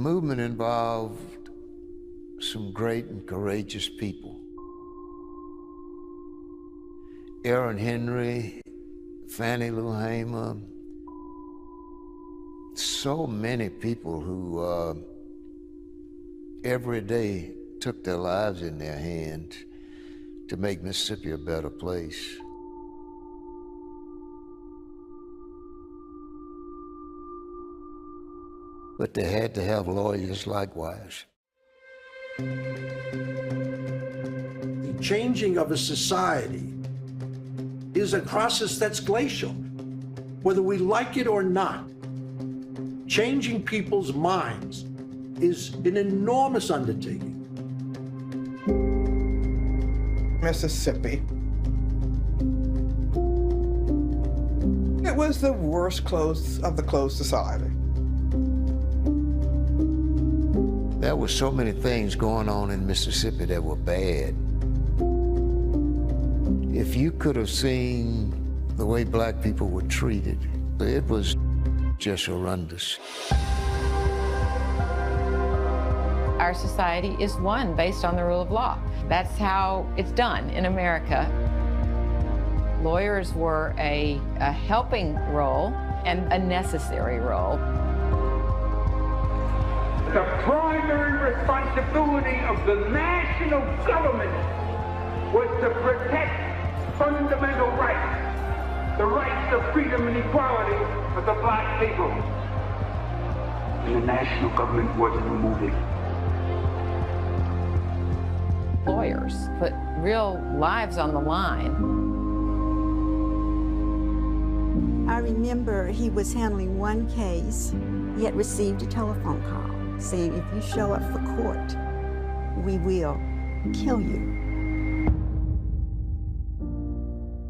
movement involved some great and courageous people. Aaron Henry, Fannie Lou Hamer, so many people who every day took their lives in their hands to make Mississippi a better place. But they had to have lawyers likewise. The changing of a society is a process that's glacial, whether we like it or not. Changing people's minds is an enormous undertaking. Mississippi. It was the worst of the closed society. There were so many things going on in Mississippi that were bad. If you could have seen the way black people were treated, it was just horrendous. Our society is one based on the rule of law. That's how it's done in America. Lawyers were a helping role and a necessary role. The primary responsibility of the national government was to protect fundamental rights, the rights of freedom and equality for the black people. And the national government wasn't moving. Lawyers put real lives on the line. I remember he was handling one case. He had received a telephone call saying, if you show up for court, we will kill you.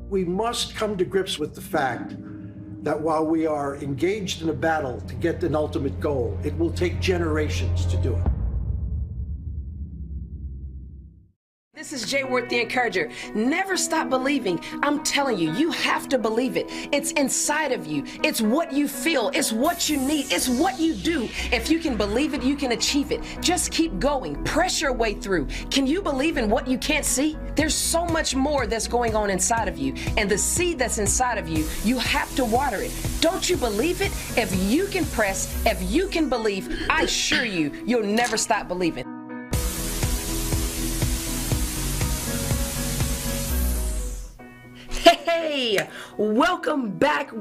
We must come to grips with the fact that while we are engaged in a battle to get an ultimate goal, it will take generations to do it. This is Jay Worth, the Encourager. Never stop believing. I'm telling you, you have to believe it. It's inside of you. It's what you feel. It's what you need. It's what you do. If you can believe it, you can achieve it. Just keep going. Press your way through. Can you believe in what you can't see? There's so much more that's going on inside of you. And the seed that's inside of you, you have to water it. Don't you believe it? If you can press, if you can believe, I assure you, you'll never stop believing. Hey, welcome back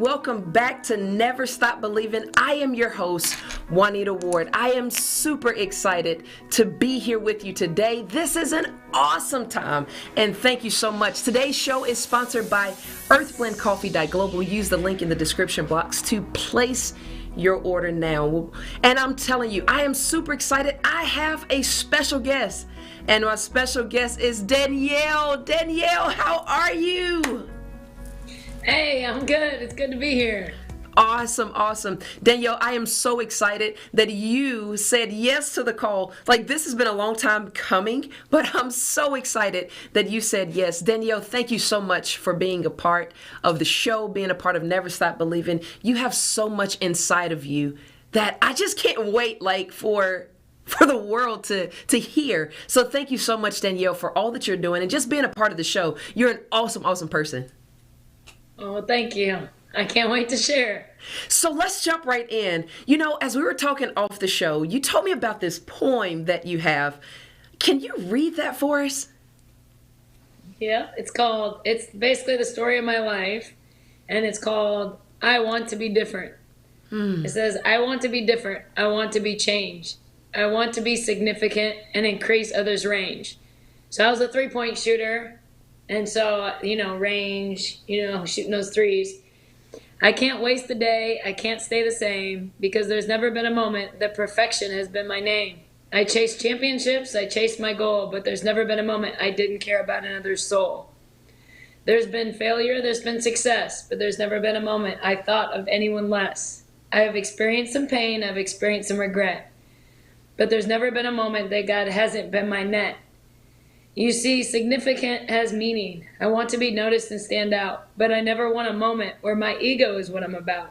to Never Stop Believing. I am your host, Juanita Ward. I am super excited to be here with you today. This is an awesome time, and thank you so much. Today's show is sponsored by EarthBlendCoffee.global. Use the link in the description box to place your order now. And I'm telling you, I am super excited. I have a special guest, and my special guest is Danielle. Danielle, how are you? Hey, I'm good. It's good to be here. Awesome. Danielle, I am so excited that you said yes to the call. Like, this has been a long time coming, but I'm so excited that you said yes. Danielle, thank you so much for being a part of the show, being a part of Never Stop Believing. You have so much inside of you that I just can't wait, like, for the world to hear. So thank you so much, Danielle, for all that you're doing and just being a part of the show. You're an awesome person. Oh, thank you. I can't wait to share. So let's jump right in. You know, as we were talking off the show, you told me about this poem that you have. Can you read that for us? Yeah, it's basically the story of my life, and it's called I Want to Be Different. It says, I want to be different. I want to be changed. I want to be significant and increase others' range. So I was a three-point shooter. And so, range, shooting those threes. I can't waste the day. I can't stay the same because there's never been a moment that perfection has been my name. I chased championships. I chased my goal, but there's never been a moment I didn't care about another's soul. There's been failure. There's been success, but there's never been a moment I thought of anyone less. I have experienced some pain. I've experienced some regret, but there's never been a moment that God hasn't been my net. You see, significant has meaning. I want to be noticed and stand out, but I never want a moment where my ego is what I'm about.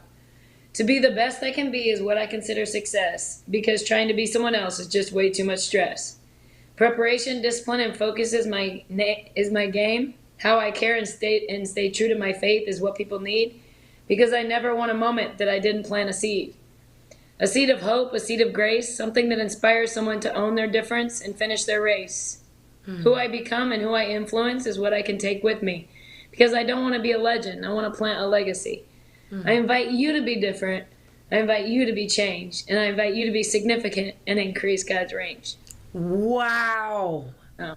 To be the best I can be is what I consider success, because trying to be someone else is just way too much stress. Preparation, discipline, and focus is my game. How I care and stay true to my faith is what people need, because I never want a moment that I didn't plant a seed. A seed of hope, a seed of grace, something that inspires someone to own their difference and finish their race. Who I become and who I influence is what I can take with me, because I don't want to be a legend. I want to plant a legacy. I invite you to be different. I invite you to be changed. And I invite you to be significant and increase God's range. Wow. Oh.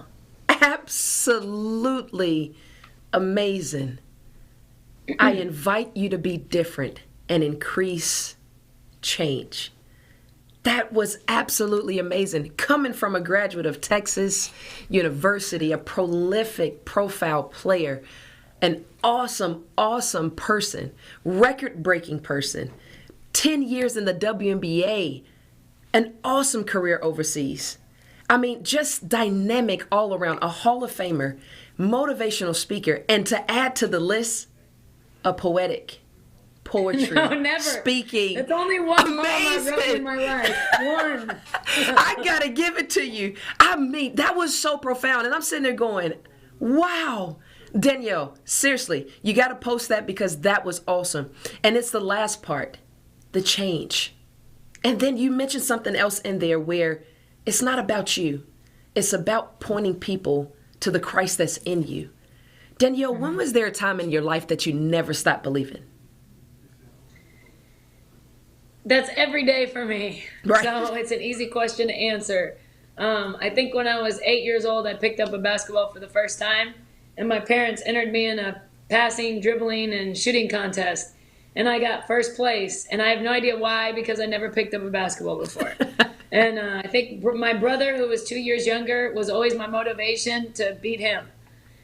Absolutely amazing. I invite you to be different and increase change. That was absolutely amazing. Coming from a graduate of Texas University, a prolific profile player, an awesome, awesome person, record-breaking person, 10 years in the WNBA, an awesome career overseas. I mean, just dynamic all around, a Hall of Famer, motivational speaker, and to add to the list, a poetic poetry speaking. It's only one poem I wrote in my life. One. I gotta give it to you. I mean, that was so profound. And I'm sitting there going, wow. Danielle, seriously, you gotta post that, because that was awesome. And it's the last part, the change. And then you mentioned something else in there where it's not about you. It's about pointing people to the Christ that's in you. Danielle, when was there a time in your life that you never stopped believing? That's every day for me. Right. So it's an easy question to answer. I think when I was 8 years old, I picked up a basketball for the first time, and my parents entered me in a passing, dribbling, and shooting contest. And I got first place. And I have no idea why, because I never picked up a basketball before. And I think my brother, who was 2 years younger, was always my motivation to beat him.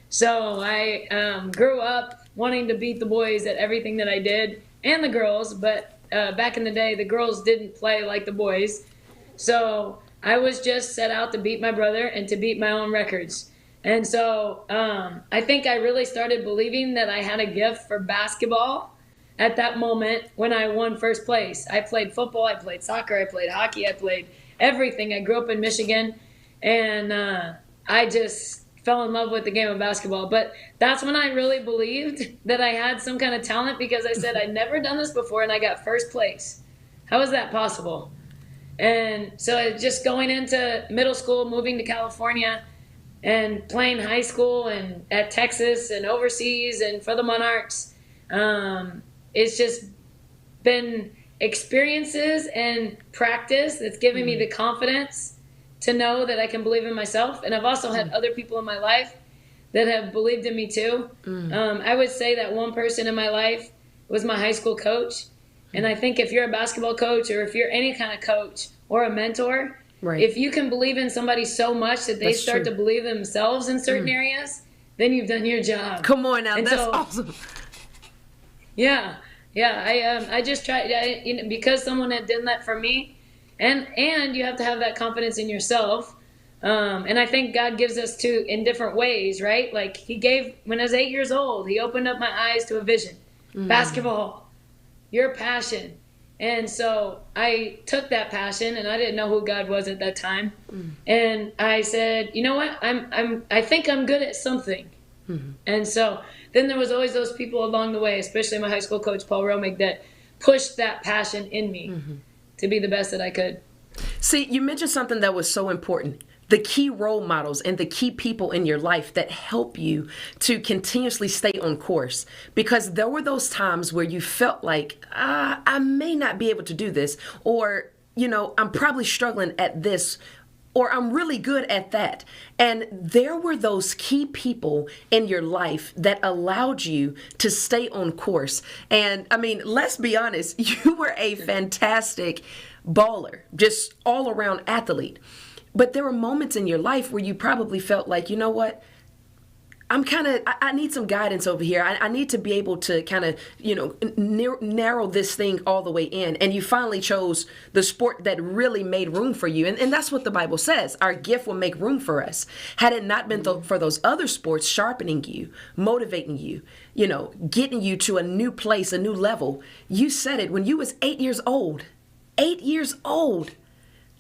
So I grew up wanting to beat the boys at everything that I did, and the girls. But back in the day, the girls didn't play like the boys. So I was just set out to beat my brother and to beat my own records. And so I think I really started believing that I had a gift for basketball at that moment when I won first place. I played football, I played soccer, I played hockey, I played everything. I grew up in Michigan, and I just fell in love with the game of basketball. But that's when I really believed that I had some kind of talent, because I said, I'd never done this before, and I got first place. How is that possible? And so just going into middle school, moving to California, and playing high school and at Texas and overseas and for the Monarchs, it's just been experiences and practice that's given me the confidence to know that I can believe in myself. And I've also had other people in my life that have believed in me too. I would say that one person in my life was my high school coach. And I think if you're a basketball coach, or if you're any kind of coach or a mentor, right, if you can believe in somebody so much that they That's start true. to believe in themselves in certain areas, then you've done your job. Come on now, And that's so- awesome. Yeah. I just tried, because someone had done that for me, and you have to have that confidence in yourself. And I think God gives us in different ways, right? Like when I was 8 years old, he opened up my eyes to a vision. Basketball, your passion. And so I took that passion, and I didn't know who God was at that time. And I said, you know what? I think I'm good at something. And so then there was always those people along the way, especially my high school coach, Paul Romig, that pushed that passion in me to be the best that I could. See, you mentioned something that was so important. The key role models and the key people in your life that help you to continuously stay on course. Because there were those times where you felt like, I may not be able to do this, or, I'm probably struggling at this, or I'm really good at that. And there were those key people in your life that allowed you to stay on course. And I mean, let's be honest, you were a fantastic baller, just all around athlete. But there were moments in your life where you probably felt like, you know what? I need some guidance over here. I need to be able to kind of, narrow this thing all the way in. And you finally chose the sport that really made room for you. And that's what the Bible says. Our gift will make room for us. Had it not been for those other sports sharpening you, motivating you, getting you to a new place, a new level. You said it when you was 8 years old. 8 years old.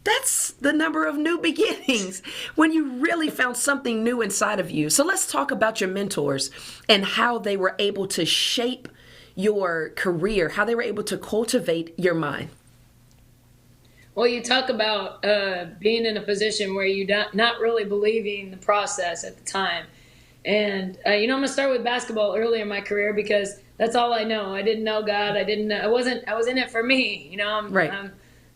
That's the number of new beginnings when you really found something new inside of you. So let's talk about your mentors and how they were able to shape your career, how they were able to cultivate your mind. Well, you talk about being in a position where you're not really believing the process at the time. And, I'm going to start with basketball early in my career because that's all I know. I didn't know God. I was in it for me.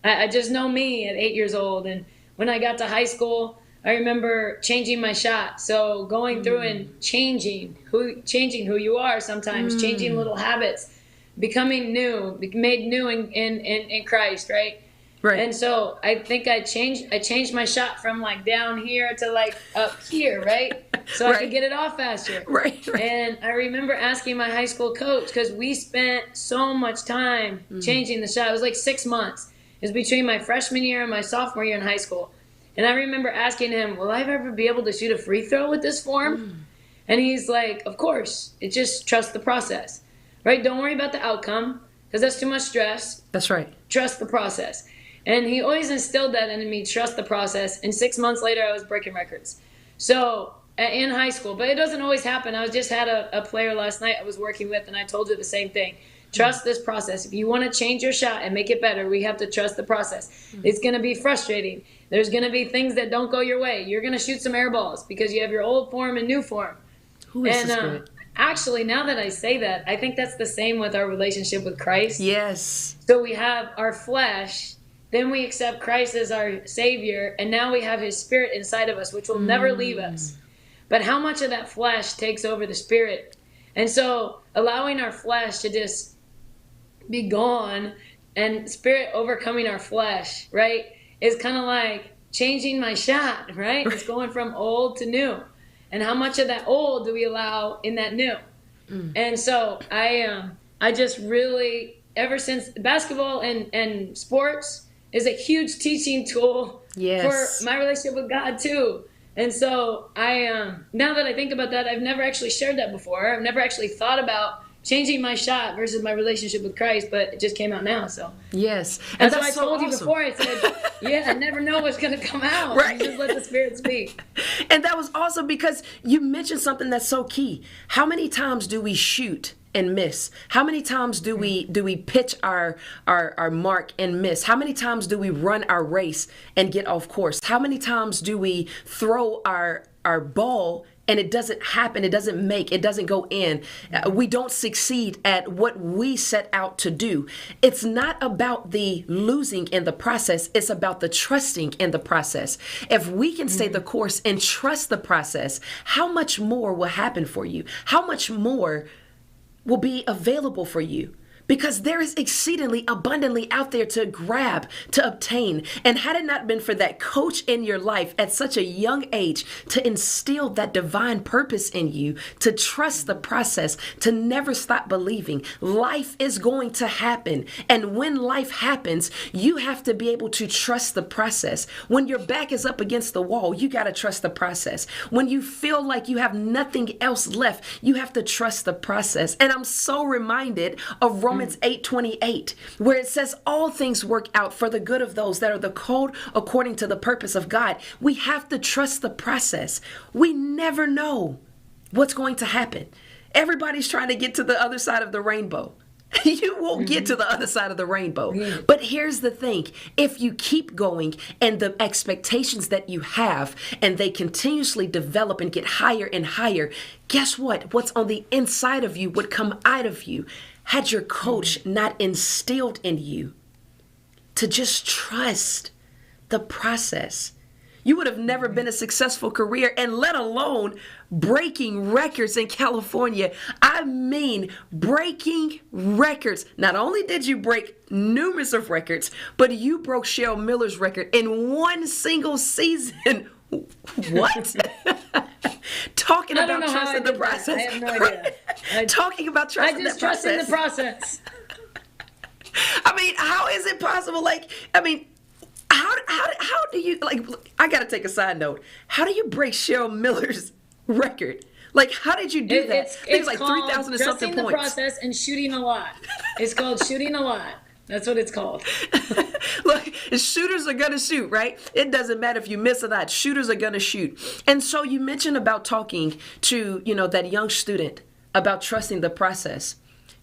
I just know me at 8 years old. And when I got to high school, I remember changing my shot. So going through and changing who you are sometimes, changing little habits, becoming new, made new in Christ, right? Right. And so I think I changed my shot from like down here to like up here, right? So I could get it off faster. Right. And I remember asking my high school coach, because we spent so much time changing the shot. It was like 6 months. It was between my freshman year and my sophomore year in high school. And I remember asking him, will I ever be able to shoot a free throw with this form? And he's like, of course. It just trust the process, right? Don't worry about the outcome because that's too much stress. That's right. Trust the process. And he always instilled that in me, trust the process. And 6 months later, I was breaking records. So in high school, but it doesn't always happen. I just had a player last night I was working with, and I told her the same thing. Trust this process. If you want to change your shot and make it better, we have to trust the process. It's going to be frustrating. There's going to be things that don't go your way. You're going to shoot some air balls because you have your old form and new form. Who is the Spirit? Actually, now that I say that, I think that's the same with our relationship with Christ. Yes. So we have our flesh, then we accept Christ as our Savior, and now we have His Spirit inside of us, which will never leave us. But how much of that flesh takes over the Spirit? And so allowing our flesh to just be gone and Spirit overcoming our flesh, right, is kind of like changing my shot, right? It's going from old to new. And how much of that old do we allow in that new? And so I just really, ever since basketball and sports is a huge teaching tool for my relationship with God too. And so now that I think about that, I've never actually shared that before. I've never actually thought about changing my shot versus my relationship with Christ, but it just came out now. So yes, and so I told you before. I said, I never know what's going to come out. Right, just let the Spirit speak. And that was awesome because you mentioned something that's so key. How many times do we shoot and miss? How many times do we pitch our mark and miss? How many times do we run our race and get off course? How many times do we throw our ball and it doesn't happen, it doesn't go in. We don't succeed at what we set out to do. It's not about the losing in the process, it's about the trusting in the process. If we can stay the course and trust the process, how much more will happen for you? How much more will be available for you? Because there is exceedingly abundantly out there to grab, to obtain. And had it not been for that coach in your life at such a young age to instill that divine purpose in you, to trust the process, to never stop believing, life is going to happen. And when life happens, you have to be able to trust the process. When your back is up against the wall, you got to trust the process. When you feel like you have nothing else left, you have to trust the process. And I'm so reminded of Romans 8:28, where it says all things work out for the good of those that are the called according to the purpose of God. We have to trust the process. We never know what's going to happen. Everybody's trying to get to the other side of the rainbow. You won't get to the other side of the rainbow. But here's the thing. If you keep going and the expectations that you have and they continuously develop and get higher and higher, guess what? What's on the inside of you would come out of you. Had your coach not instilled in you to just trust the process, you would have never been a successful career, and let alone breaking records in California. I mean, breaking records. Not only did you break numerous of records, but you broke Cheryl Miller's record in one single season. What? talking I don't about know how I trusting the did that. process. I have no idea. Talking about trusting I just the process. trust in the process. I mean, how is it possible? Like, I mean, how do you, like, I got to take a side note. How do you break Cheryl Miller's record? Like, how did you do that? I think It's like called 3,000 and something trusting the points. process and shooting a lot. It's called shooting a lot. That's what it's called. Look, shooters are going to shoot, right? It doesn't matter if you miss or not. Shooters are going to shoot. And so you mentioned about talking to, that young student about trusting the process.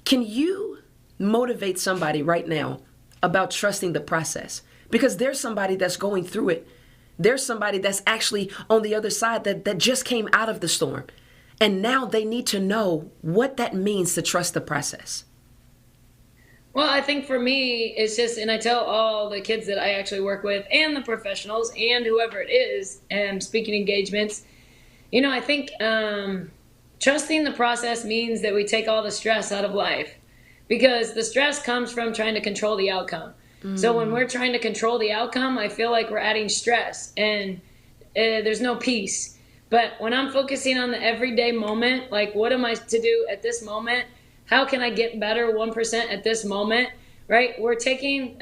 Can you motivate somebody right now about trusting the process? Because there's somebody that's going through it. There's somebody that's actually on the other side that just came out of the storm. And now they need to know what that means to trust the process. Well, I think for me, it's just, and I tell all the kids that I actually work with and the professionals and whoever it is, and speaking engagements, I think trusting the process means that we take all the stress out of life, because the stress comes from trying to control the outcome. So when we're trying to control the outcome, I feel like we're adding stress and there's no peace. But when I'm focusing on the everyday moment, like what am I to do at this moment? How can I get better 1% at this moment, right? We're taking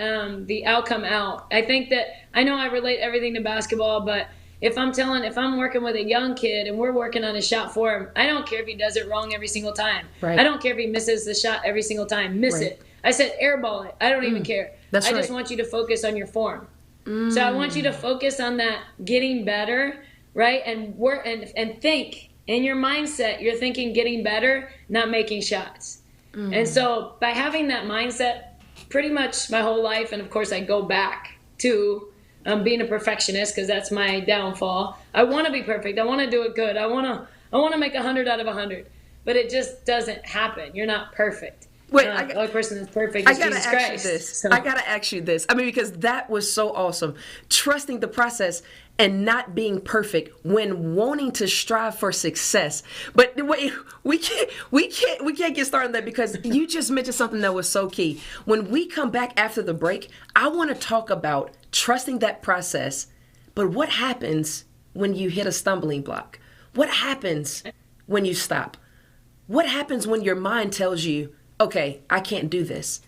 the outcome out. I think that, I know I relate everything to basketball, but if I'm working with a young kid and we're working on a shot for him, I don't care if he does it wrong every single time. Right. I don't care if he misses the shot every single time. Miss it. I said airball it. I don't even care. That's I right. just want you to focus on your form. So I want you to focus on that getting better, right? And work and think in your mindset, you're thinking getting better, not making shots. And so by having that mindset pretty much my whole life, and of course I go back to being a perfectionist because that's my downfall. I want to be perfect. I want to do it good. I want to make 100 out of 100, but it just doesn't happen. You're not perfect. Wait, the only person that's perfect is Jesus Christ. I gotta ask you this. I mean, because that was so awesome. Trusting the process and not being perfect when wanting to strive for success. But wait, we can't get started on that, because you just mentioned something that was so key. When we come back after the break, I want to talk about trusting that process. But what happens when you hit a stumbling block? What happens when you stop? What happens when your mind tells you, okay, I can't do this?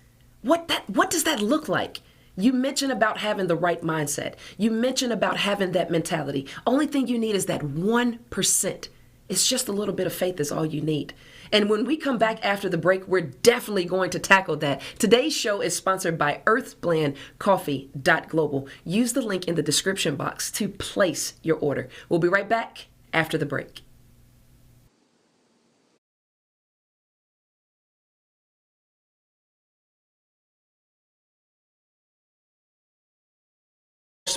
What does that look like? You mentioned about having the right mindset. You mentioned about having that mentality. Only thing you need is that 1%. It's just a little bit of faith is all you need. And when we come back after the break, we're definitely going to tackle that. Today's show is sponsored by earthblandcoffee.global. Use the link in the description box to place your order. We'll be right back after the break.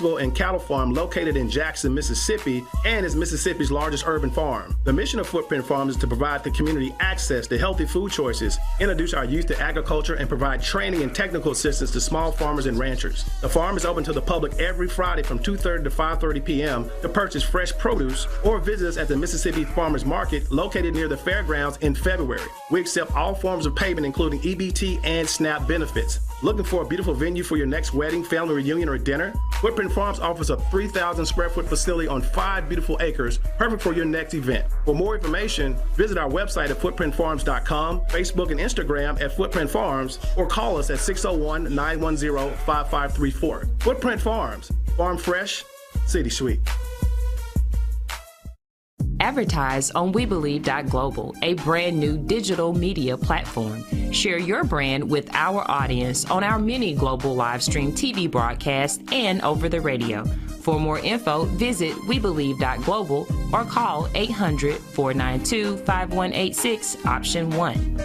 And cattle farm located in Jackson, Mississippi, and is Mississippi's largest urban farm. The mission of Footprint Farms is to provide the community access to healthy food choices, introduce our youth to agriculture, and provide training and technical assistance to small farmers and ranchers. The farm is open to the public every Friday from 2:30 to 5:30 p.m. to purchase fresh produce, or visit us at the Mississippi Farmers Market located near the fairgrounds in February. We accept all forms of payment, including EBT and SNAP benefits. Looking for a beautiful venue for your next wedding, family reunion, or dinner? Footprint Farms offers a 3,000 square foot facility on 5 beautiful acres, perfect for your next event. For more information, visit our website at footprintfarms.com, Facebook and Instagram at Footprint Farms, or call us at 601-910-5534. Footprint Farms, farm fresh, city sweet. Advertise on WeBelieve.global, a brand new digital media platform. Share your brand with our audience on our many global live stream TV broadcasts and over the radio. For more info, visit WeBelieve.global or call 800-492-5186, option 1.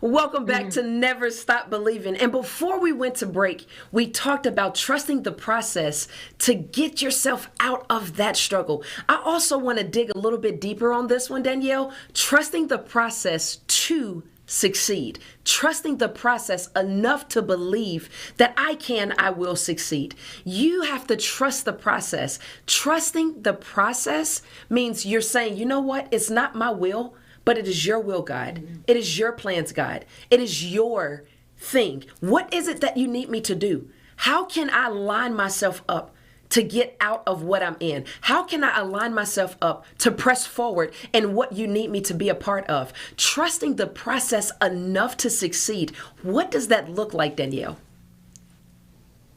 Welcome back to Never Stop Believing. And before we went to break, we talked about trusting the process to get yourself out of that struggle. I also want to dig a little bit deeper on this one, Danielle. Trusting the process to succeed. Trusting the process enough to believe that I will succeed. You have to trust the process. Trusting the process means you're saying, you know what? It's not my will, but it is your will, God. It is your plans, God. It is your thing. What is it that you need me to do? How can I line myself up to get out of what I'm in? How can I align myself up to press forward in what you need me to be a part of? Trusting the process enough to succeed. What does that look like, Danielle?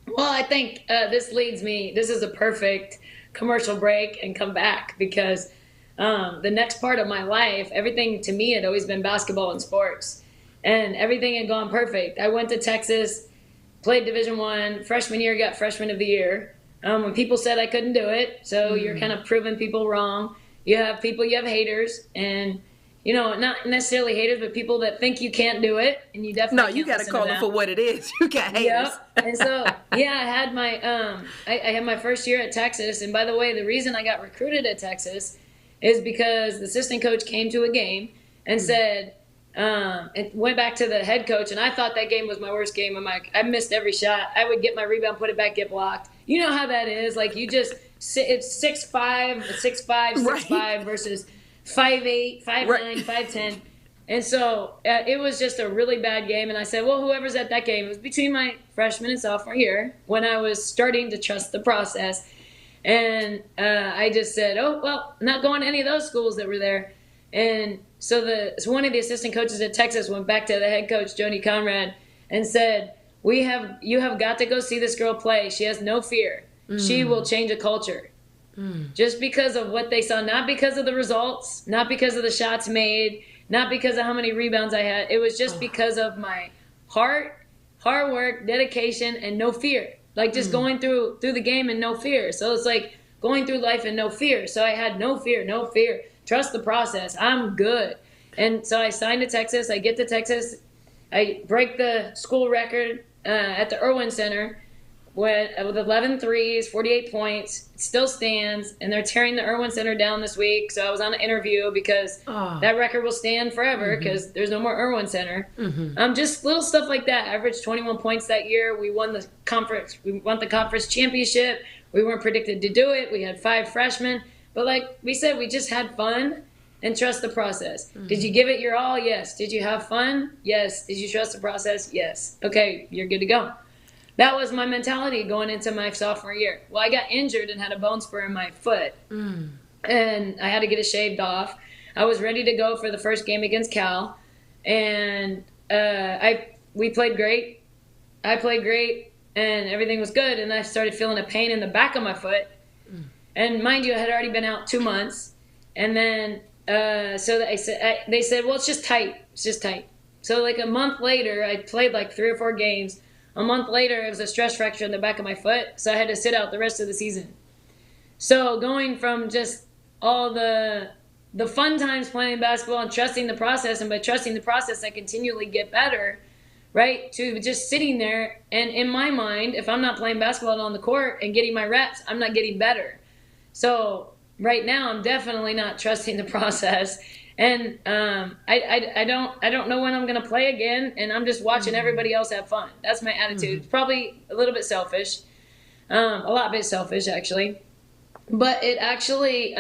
Well, I think this is a perfect commercial break and come back, because the next part of my life, everything to me had always been basketball and sports, and everything had gone perfect. I went to Texas, played Division I, freshman year, got freshman of the year. When people said I couldn't do it, so you're kind of proving people wrong. You have haters, and not necessarily haters, but people that think you can't do it, and you definitely you got to call it for what it is. You got haters. Yep. And so I had my I had my first year at Texas, and by the way, the reason I got recruited at Texas is because the assistant coach came to a game and said, it went back to the head coach, and I thought that game was my worst game. I'm like, I missed every shot. I would get my rebound, put it back, get blocked. You know how that is. Like, you just it's 6'5", 6'5" versus 5'8", 5'9", 5'10". And so it was just a really bad game. And I said, well, whoever's at that game, it was between my freshman and sophomore year when I was starting to trust the process. And I just said, oh, well, not going to any of those schools that were there. And so one of the assistant coaches at Texas went back to the head coach, Joni Conrad, and said, you have got to go see this girl play. She has no fear. She will change a culture. Just because of what they saw, not because of the results, not because of the shots made, not because of how many rebounds I had. It was just because of my hard work, dedication, and no fear. Like, just going through the game and no fear. So it's like going through life and no fear. So I had no fear. Trust the process. I'm good. And so I signed to Texas. I get to Texas. I break the school record at the Irwin Center with 11 threes, 48 points. It still stands, and they're tearing the Irwin Center down this week. So I was on an interview because that record will stand forever because there's no more Irwin Center. Just little stuff like that. I averaged 21 points that year. We won the conference. We won the conference championship. We weren't predicted to do it. We had 5 freshmen. But like we said, we just had fun and trust the process. Did you give it your all? Yes. Did you have fun? Yes. Did you trust the process? Yes. Okay, you're good to go. That was my mentality going into my sophomore year. Well, I got injured and had a bone spur in my foot, and I had to get it shaved off. I was ready to go for the first game against Cal, and we played great. I played great, and everything was good, and I started feeling a pain in the back of my foot. And mind you, I had already been out 2 months, and then so they said, well, it's just tight. It's just tight. So like a month later, I played like 3 or 4 games. A month later, it was a stress fracture in the back of my foot, so I had to sit out the rest of the season. So going from just all the fun times playing basketball and trusting the process, and by trusting the process, I continually get better, right, to just sitting there. And in my mind, if I'm not playing basketball on the court and getting my reps, I'm not getting better. So right now, I'm definitely not trusting the process. And I don't know when I'm going to play again, and I'm just watching everybody else have fun. That's my attitude. It's probably a little bit selfish, a lot bit selfish, actually. But it actually,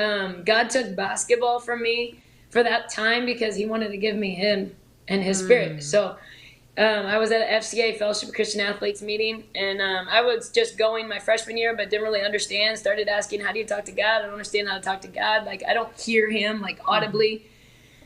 God took basketball from me for that time because he wanted to give me him and his spirit. So I was at an FCA, Fellowship of Christian Athletes meeting, and I was just going my freshman year, but didn't really understand. Started asking, how do you talk to God? I don't understand how to talk to God. Like, I don't hear him, like, audibly.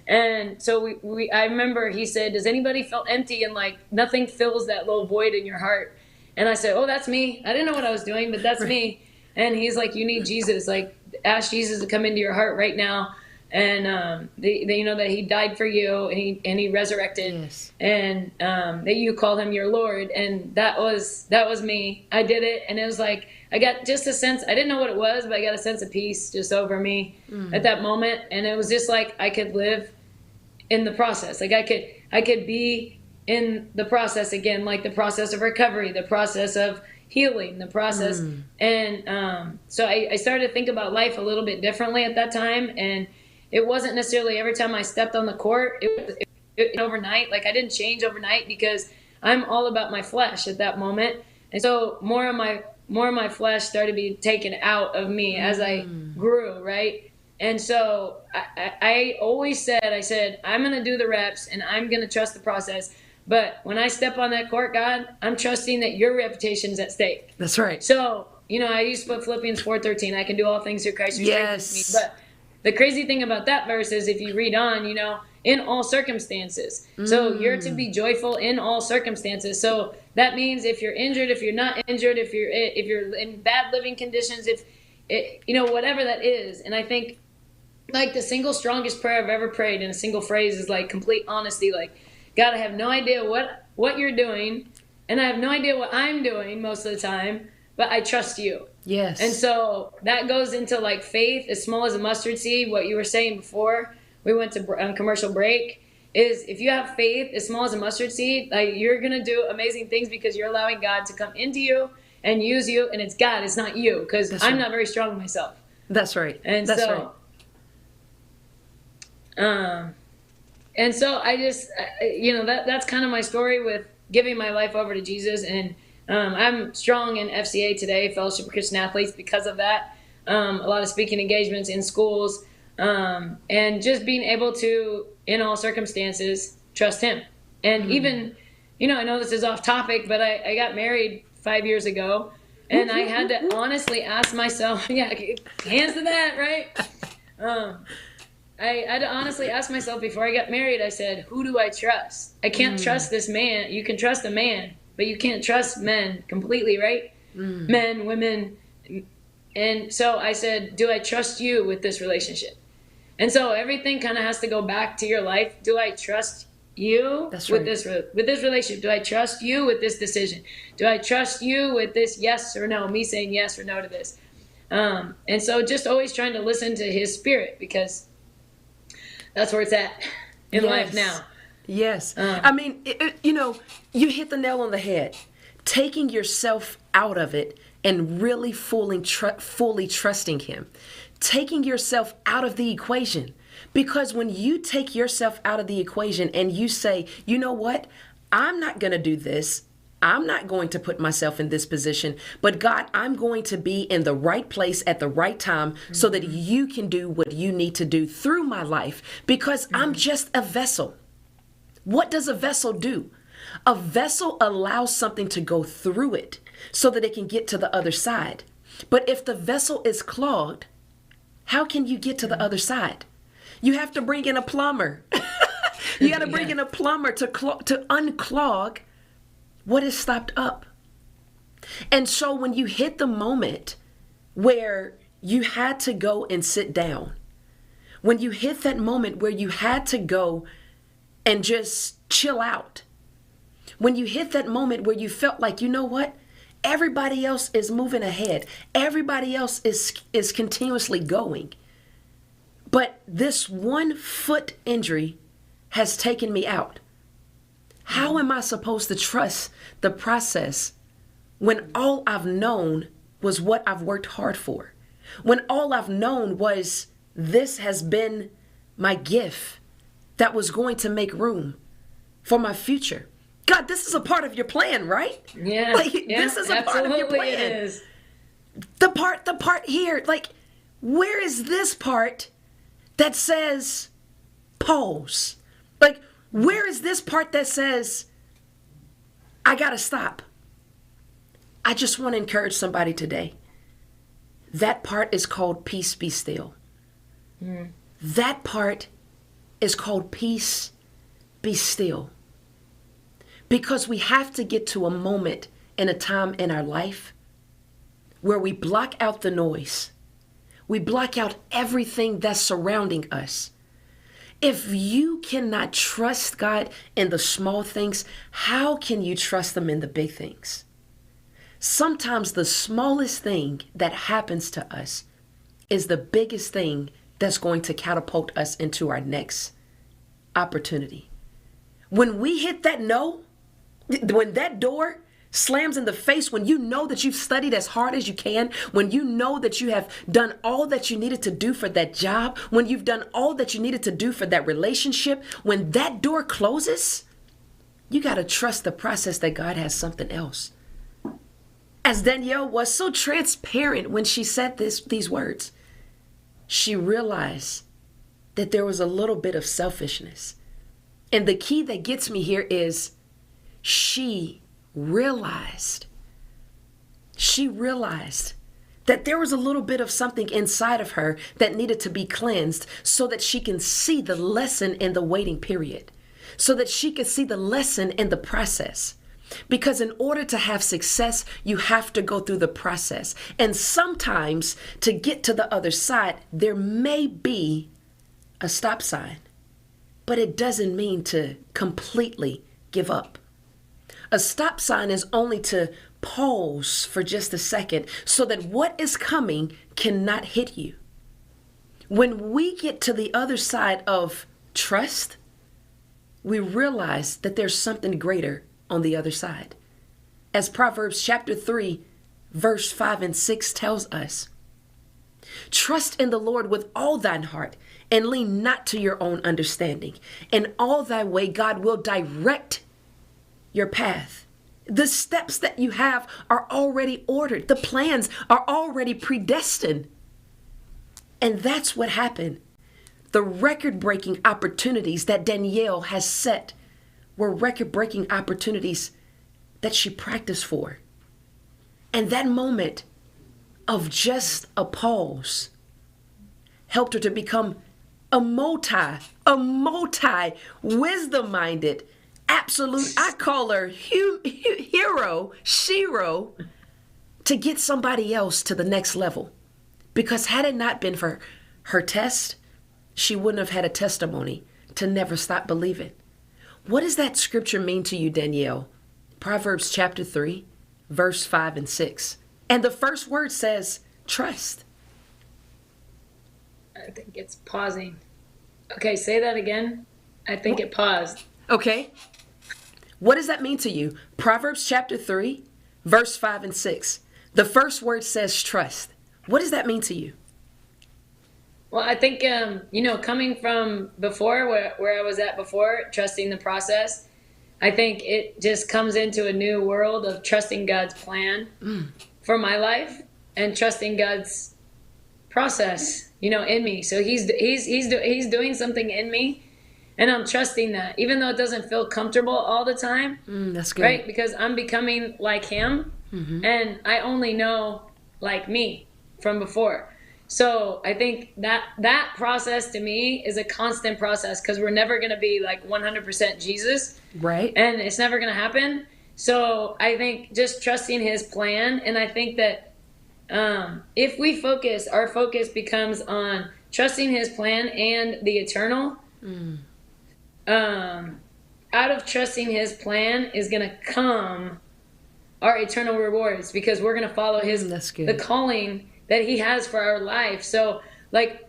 And so I remember he said, does anybody feel empty and like nothing fills that little void in your heart? And I said, oh, that's me. I didn't know what I was doing, but that's me. And he's like, you need Jesus. Like, ask Jesus to come into your heart right now. And you know that he died for you, and he resurrected. Yes. And that you call him your Lord. And that was me. I did it, and it was like I got just a sense. I didn't know what it was, but I got a sense of peace just over me at that moment. And it was just like I could live in the process. Like I could be in the process again, like the process of recovery, the process of healing, the process. And so I started to think about life a little bit differently at that time. And it wasn't necessarily every time I stepped on the court, it was overnight. Like, I didn't change overnight because I'm all about my flesh at that moment. And so more of my flesh started to be taken out of me as I grew, right? And so I always said, I'm going to do the reps and I'm going to trust the process. But when I step on that court, God, I'm trusting that your reputation is at stake. That's right. So I used to put Philippians 4:13. I can do all things through Christ who strengthens me. Yes. But the crazy thing about that verse is if you read on, in all circumstances. So you're to be joyful in all circumstances. So that means if you're injured, if you're not injured, if you're in bad living conditions, whatever that is. And I think like the single strongest prayer I've ever prayed in a single phrase is like complete honesty. Like, God, I have no idea what you're doing, and I have no idea what I'm doing most of the time, but I trust you. Yes. And so that goes into like faith as small as a mustard seed. What you were saying before we went to commercial break is if you have faith as small as a mustard seed, like you're going to do amazing things because you're allowing God to come into you and use you. And it's God, it's not you, because I'm not very strong myself. That's right. And That's so, right. And so I just, that's kind of my story with giving my life over to Jesus. And I'm strong in FCA today, Fellowship of Christian Athletes, because of that. A lot of speaking engagements in schools, and just being able to, in all circumstances, trust him. And even, I know this is off topic, but I got married 5 years ago, and I had to honestly ask myself, hands to that, right? I had to honestly ask myself before I got married, I said, who do I trust? I can't trust this man. You can trust a man, but you can't trust men completely, right? Men, women. And so I said, do I trust you with this relationship? And so everything kind of has to go back to your life. Do I trust you with this relationship? Do I trust you with this decision? Do I trust you with this yes or no, me saying yes or no to this? And so just always trying to listen to his spirit, because that's where it's at in life now. Yes. I mean, you hit the nail on the head. Taking yourself out of it and really fully trusting him. Taking yourself out of the equation. Because when you take yourself out of the equation and you say, you know what? I'm not going to do this. I'm not going to put myself in this position. But God, I'm going to be in the right place at the right time so that you can do what you need to do through my life. Because I'm just a vessel. What does a vessel do? A vessel allows something to go through it so that it can get to the other side. But if the vessel is clogged, how can you get to the other side? You have to bring in a plumber. You got to bring in a plumber to unclog what is stopped up. And so when you hit the moment where you had to go and sit down, when you hit that moment where you had to go and just chill out, when you hit that moment where you felt like, you know what? Everybody else is moving ahead. Everybody else is continuously going. But this 1 foot injury has taken me out. How am I supposed to trust the process when all I've known was what I've worked hard for? When all I've known was this has been my gift that was going to make room for my future. God, this is a part of your plan, right? Yeah. This is a part of your plan. It is. The part here, where is this part that says pause? Where is this part that says I gotta stop? I just want to encourage somebody today. That part is called peace be still. That part is called peace be still. Because we have to get to a moment and a time in our life where we block out the noise. We block out everything that's surrounding us. If you cannot trust God in the small things, how can you trust him in the big things? Sometimes the smallest thing that happens to us is the biggest thing that's going to catapult us into our next opportunity. When we hit that no, when that door slams in the face, when you know that you've studied as hard as you can, when you know that you have done all that you needed to do for that job, when you've done all that you needed to do for that relationship, when that door closes, you got to trust the process that God has something else. As Danielle was so transparent when she said these words, she realized that there was a little bit of selfishness. And the key that gets me here is she realized that there was a little bit of something inside of her that needed to be cleansed so that she can see the lesson in the waiting period, so that she could see the lesson in the process. Because in order to have success, you have to go through the process. And sometimes to get to the other side, there may be a stop sign, but it doesn't mean to completely give up. A stop sign is only to pause for just a second so that what is coming cannot hit you. When we get to the other side of trust, we realize that there's something greater on the other side. As Proverbs chapter 3, verse 5 and 6 tells us, trust in the Lord with all thine heart and lean not to your own understanding. In all thy way, God will direct your path. The steps that you have are already ordered. The plans are already predestined. And that's what happened. The record-breaking opportunities that Danielle has set were record-breaking opportunities that she practiced for. And that moment of just a pause helped her to become a multi-wisdom-minded, absolute, I call her hero, Shiro, to get somebody else to the next level. Because had it not been for her test, she wouldn't have had a testimony to never stop believing. What does that scripture mean to you, Danielle? Proverbs chapter 3, verse 5 and 6. And the first word says, trust. I think it's pausing. Okay, say that again. I think it paused. Okay. What does that mean to you? Proverbs chapter 3, verse 5 and 6. The first word says trust. What does that mean to you? Well, I think, coming from before, where I was at before, trusting the process, I think it just comes into a new world of trusting God's plan for my life and trusting God's process, in me. So he's doing something in me, and I'm trusting that, even though it doesn't feel comfortable all the time. That's good. Right? Because I'm becoming like him, and I only know like me from before. So I think that process to me is a constant process, because we're never going to be like 100% Jesus. Right. And it's never going to happen. So I think just trusting his plan. And I think that if we focus, our focus becomes on trusting his plan and the eternal. Out of trusting his plan is going to come our eternal rewards, because we're going to follow the calling that he has for our life. So like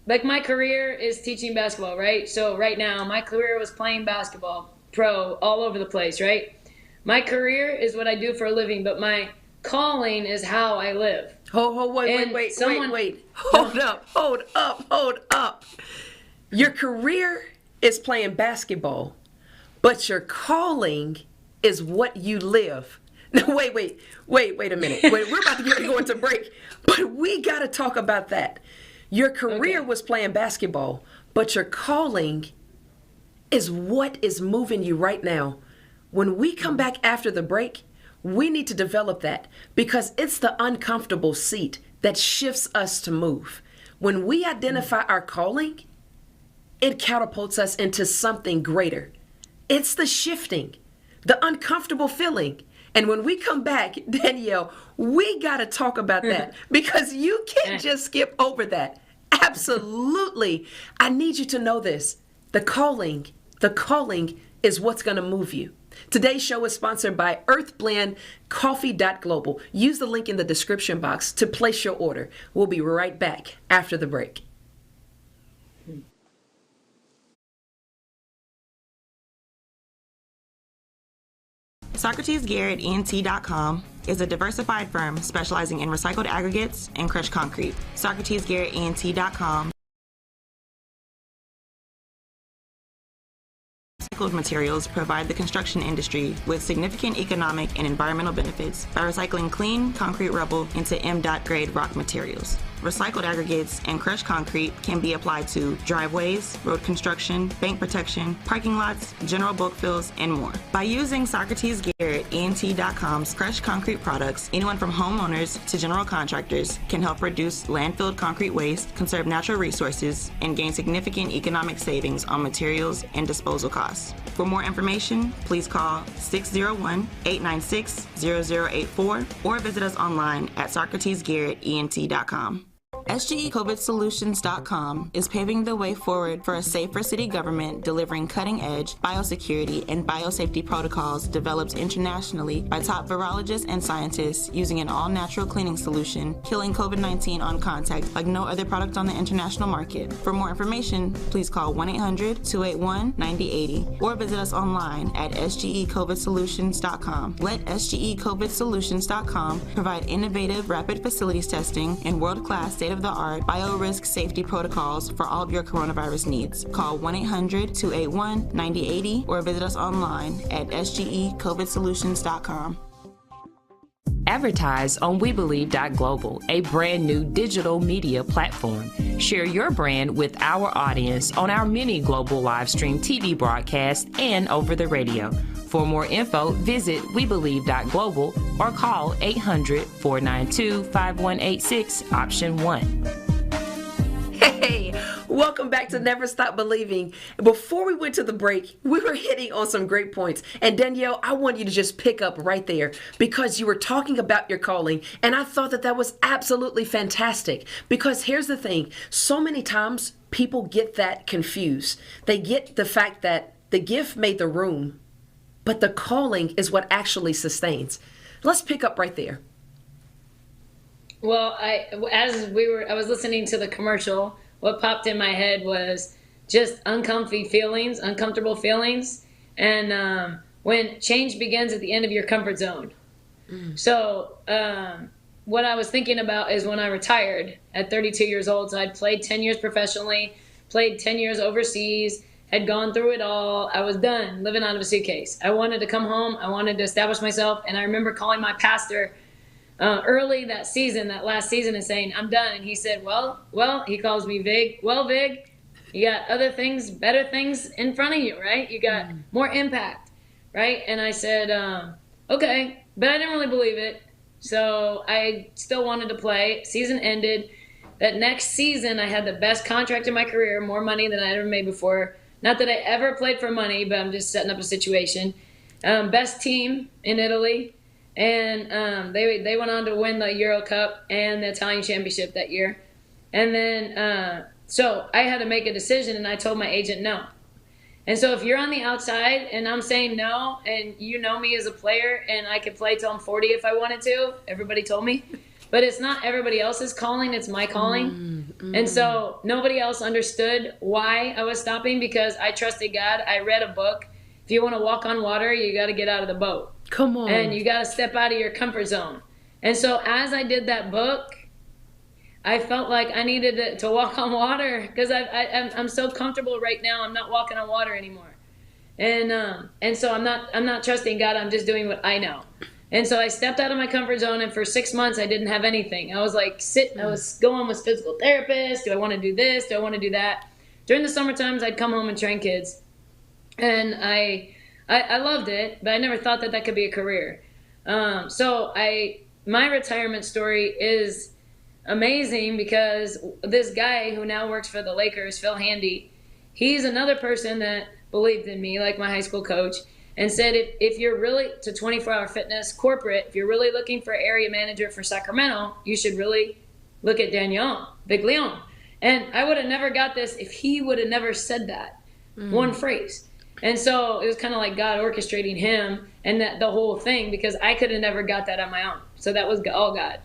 my career is teaching basketball, right? So right now my career was playing basketball, pro, all over the place, right? My career is what I do for a living, but my calling is how I live. Wait. Hold up. Your career is playing basketball, but your calling is what you live. No, wait a minute. We're about to go into break, but we got to talk about that. Your career was playing basketball, but your calling is what is moving you right now. When we come back after the break, we need to develop that, because it's the uncomfortable seat that shifts us to move. When we identify our calling, it catapults us into something greater. It's the shifting, the uncomfortable feeling. And when we come back, Danielle, we got to talk about that, because you can't just skip over that. Absolutely. I need you to know this. The calling is what's going to move you. Today's show is sponsored by earthblendcoffee.global. Use the link in the description box to place your order. We'll be right back after the break. SocratesGarrettENT.com is a diversified firm specializing in recycled aggregates and crushed concrete. SocratesGarrettENT.com recycled materials provide the construction industry with significant economic and environmental benefits by recycling clean concrete rubble into M.grade rock materials. recycled aggregates, and crushed concrete can be applied to driveways, road construction, bank protection, parking lots, general bulk fills, and more. By using Socrates Garrett ENT.com's crushed concrete products, anyone from homeowners to general contractors can help reduce landfilled concrete waste, conserve natural resources, and gain significant economic savings on materials and disposal costs. For more information, please call 601-896-0084 or visit us online at SocratesGarrettENT.com. SGECOVIDSolutions.com is paving the way forward for a safer city government, delivering cutting-edge biosecurity and biosafety protocols developed internationally by top virologists and scientists using an all-natural cleaning solution, killing COVID-19 on contact like no other product on the international market. For more information, please call 1-800-281-9080 or visit us online at SGECOVIDSolutions.com. Let SGECOVIDSolutions.com provide innovative rapid facilities testing and world-class state-of-the-art biorisk safety protocols for all of your coronavirus needs. Call 1-800-281-9080 or visit us online at sgecovidsolutions.com. Advertise on WeBelieve.global, a brand new digital media platform. Share your brand with our audience on our many global live stream TV broadcasts and over the radio. For more info, visit WeBelieve.global or call 800-492-5186, option 1. Hey, welcome back to Never Stop Believing. Before we went to the break, we were hitting on some great points. And Danielle, I want you to just pick up right there because you were talking about your calling. And I thought that was absolutely fantastic. Because here's the thing. So many times people get that confused. They get the fact that the gift made the room, but the calling is what actually sustains. Let's pick up right there. Well, I was listening to the commercial, what popped in my head was just uncomfortable feelings. And when change begins at the end of your comfort zone. So what I was thinking about is when I retired at 32 years old. So I'd played 10 years professionally, played 10 years overseas, had gone through it all. I was done living out of a suitcase. I wanted to come home. I wanted to establish myself. And I remember calling my pastor early that last season, and saying, I'm done. And he said, well, he calls me Vig. Well, Vig, you got other things, better things in front of you, right? You got more impact, right? And I said, okay, but I didn't really believe it. So I still wanted to play. Season ended. That next season, I had the best contract in my career, more money than I ever made before. Not that I ever played for money, but I'm just setting up a situation. Best team in Italy. And they went on to win the Euro Cup and the Italian Championship that year. And then, so I had to make a decision, and I told my agent no. And so if you're on the outside and I'm saying no, and you know me as a player, and I could play till I'm 40 if I wanted to, everybody told me. But it's not everybody else's calling, it's my calling. And so nobody else understood why I was stopping, because I trusted God. I read a book. If you want to walk on water, you got to get out of the boat. Come on. And you got to step out of your comfort zone. And so as I did that book, I felt like I needed to walk on water, because I'm so comfortable right now. I'm not walking on water anymore. And so I'm not trusting God. I'm just doing what I know. And so I stepped out of my comfort zone, and for 6 months I didn't have anything. I was like I was going with physical therapists. Do I want to do this? Do I want to do that? During the summer times, I'd come home and train kids. And I loved it, but I never thought that could be a career. So my retirement story is amazing, because this guy who now works for the Lakers, Phil Handy, he's another person that believed in me, like my high school coach, and said, if you're really to 24-hour fitness corporate, if you're really looking for area manager for Sacramento, you should really look at Danielle, Viglione. And I would have never got this if he would have never said that one phrase. And so it was kind of like God orchestrating him and the whole thing, because I could have never got that on my own. So that was all God.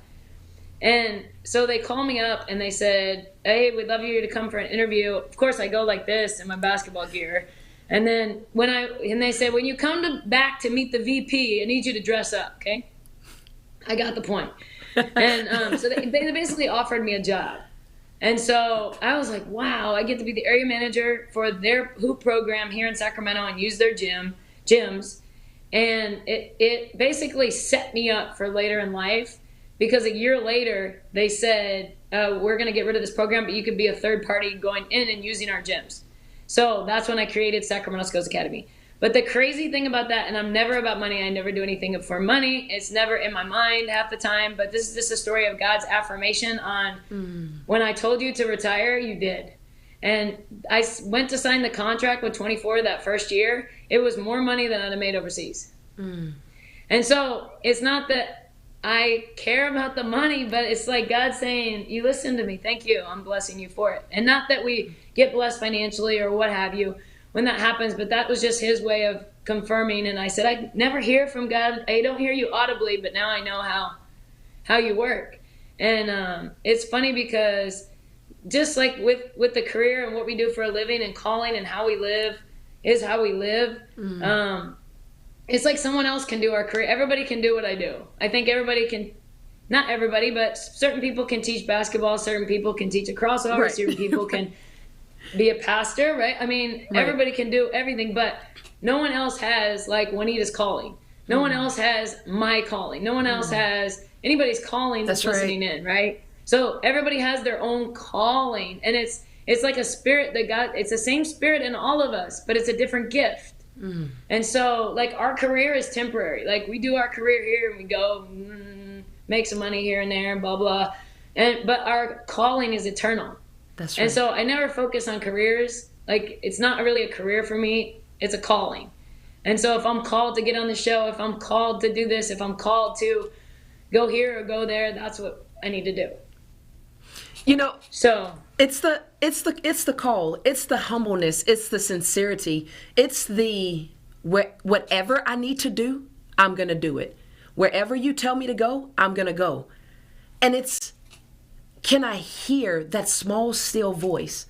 And so they called me up and they said, hey, we'd love you to come for an interview. Of course, I go like this in my basketball gear. And then they said, when you come back to meet the VP, I need you to dress up, okay? I got the point. And so they basically offered me a job. And so I was like, wow, I get to be the area manager for their hoop program here in Sacramento and use their gyms. And it basically set me up for later in life, because a year later they said, we're going to get rid of this program, but you could be a third party going in and using our gyms. So that's when I created Sacramento Skills Academy. But the crazy thing about that, and I'm never about money, I never do anything for money. It's never in my mind half the time, but this is just a story of God's affirmation on when I told you to retire, you did. And I went to sign the contract with 24 that first year. It was more money than I'd have made overseas. And so it's not that I care about the money, but it's like God saying, you listen to me. Thank you. I'm blessing you for it. And not that we get blessed financially or what have you when that happens, but that was just his way of confirming. And I said, I never hear from God. I don't hear you audibly, but now I know how you work. And it's funny because just like with the career and what we do for a living and calling and how we live is how we live. It's like someone else can do our career. Everybody can do what I do. I think everybody can, not everybody, but certain people can teach basketball. Certain people can teach a crossover. Right. Certain people can be a pastor, right? I mean, everybody can do everything, but no one else has like Juanita's calling. No one else has my calling. No one else has anybody's calling that's listening in, right? So everybody has their own calling, and it's like a spirit that God, it's the same spirit in all of us, but it's a different gift. And so like our career is temporary. Like we do our career here and we go make some money here and there and blah, blah. But our calling is eternal. That's right. And so I never focus on careers. Like it's not really a career for me. It's a calling. And so if I'm called to get on the show, if I'm called to do this, if I'm called to go here or go there, that's what I need to do. You know, so it's the call, it's the humbleness, it's the sincerity, it's the whatever I need to do, I'm going to do it. Wherever you tell me to go, I'm going to go. And it's, can I hear that small, still voice?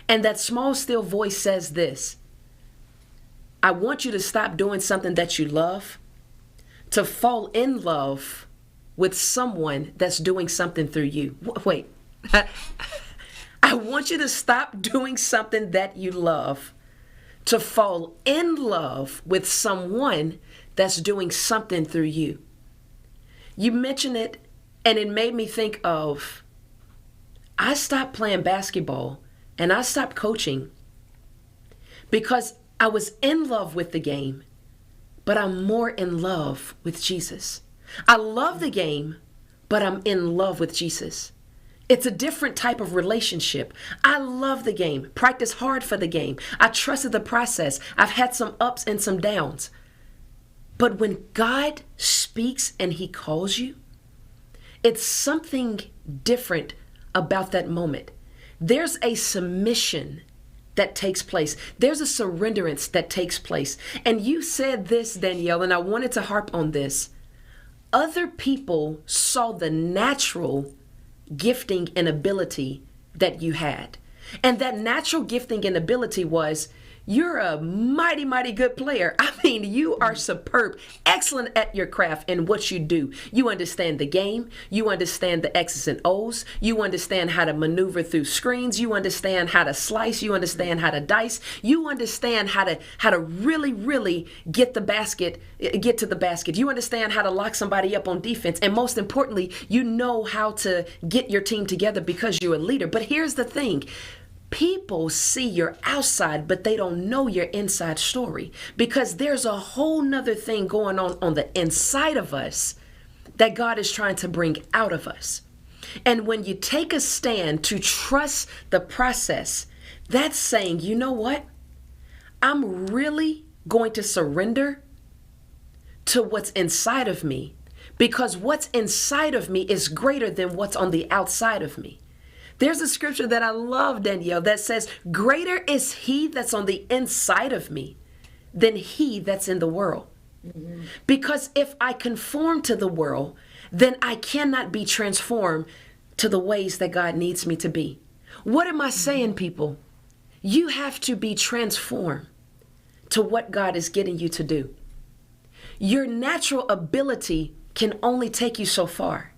And that small, still voice says this: I want you to stop doing something that you love, to fall in love with someone that's doing something through you. Wait. I want you to stop doing something that you love, to fall in love with someone that's doing something through you. You mentioned it, and it made me think of, I stopped playing basketball and I stopped coaching because I was in love with the game, but I'm more in love with Jesus. I love the game, but I'm in love with Jesus. It's a different type of relationship. I love the game, practice hard for the game. I trusted the process. I've had some ups and some downs. But when God speaks and he calls you, it's something different about that moment. There's a submission that takes place. There's a surrenderance that takes place. And you said this, Danielle, and I wanted to harp on this. Other people saw the natural gifting and ability that you had. And that natural gifting and ability was, you're a mighty, mighty good player. I mean, you are superb, excellent at your craft and what you do. You understand the game. You understand the X's and O's. You understand how to maneuver through screens. You understand how to slice. You understand how to dice. You understand how to really, really get to the basket. You understand how to lock somebody up on defense. And most importantly, you know how to get your team together because you're a leader. But here's the thing. People see your outside, but they don't know your inside story, because there's a whole nother thing going on the inside of us that God is trying to bring out of us. And when you take a stand to trust the process, that's saying, you know what? I'm really going to surrender to what's inside of me, because what's inside of me is greater than what's on the outside of me. There's a scripture that I love, Danielle, that says, greater is he that's on the inside of me than he that's in the world. Mm-hmm. Because if I conform to the world, then I cannot be transformed to the ways that God needs me to be. What am I saying, people? You have to be transformed to what God is getting you to do. Your natural ability can only take you so far.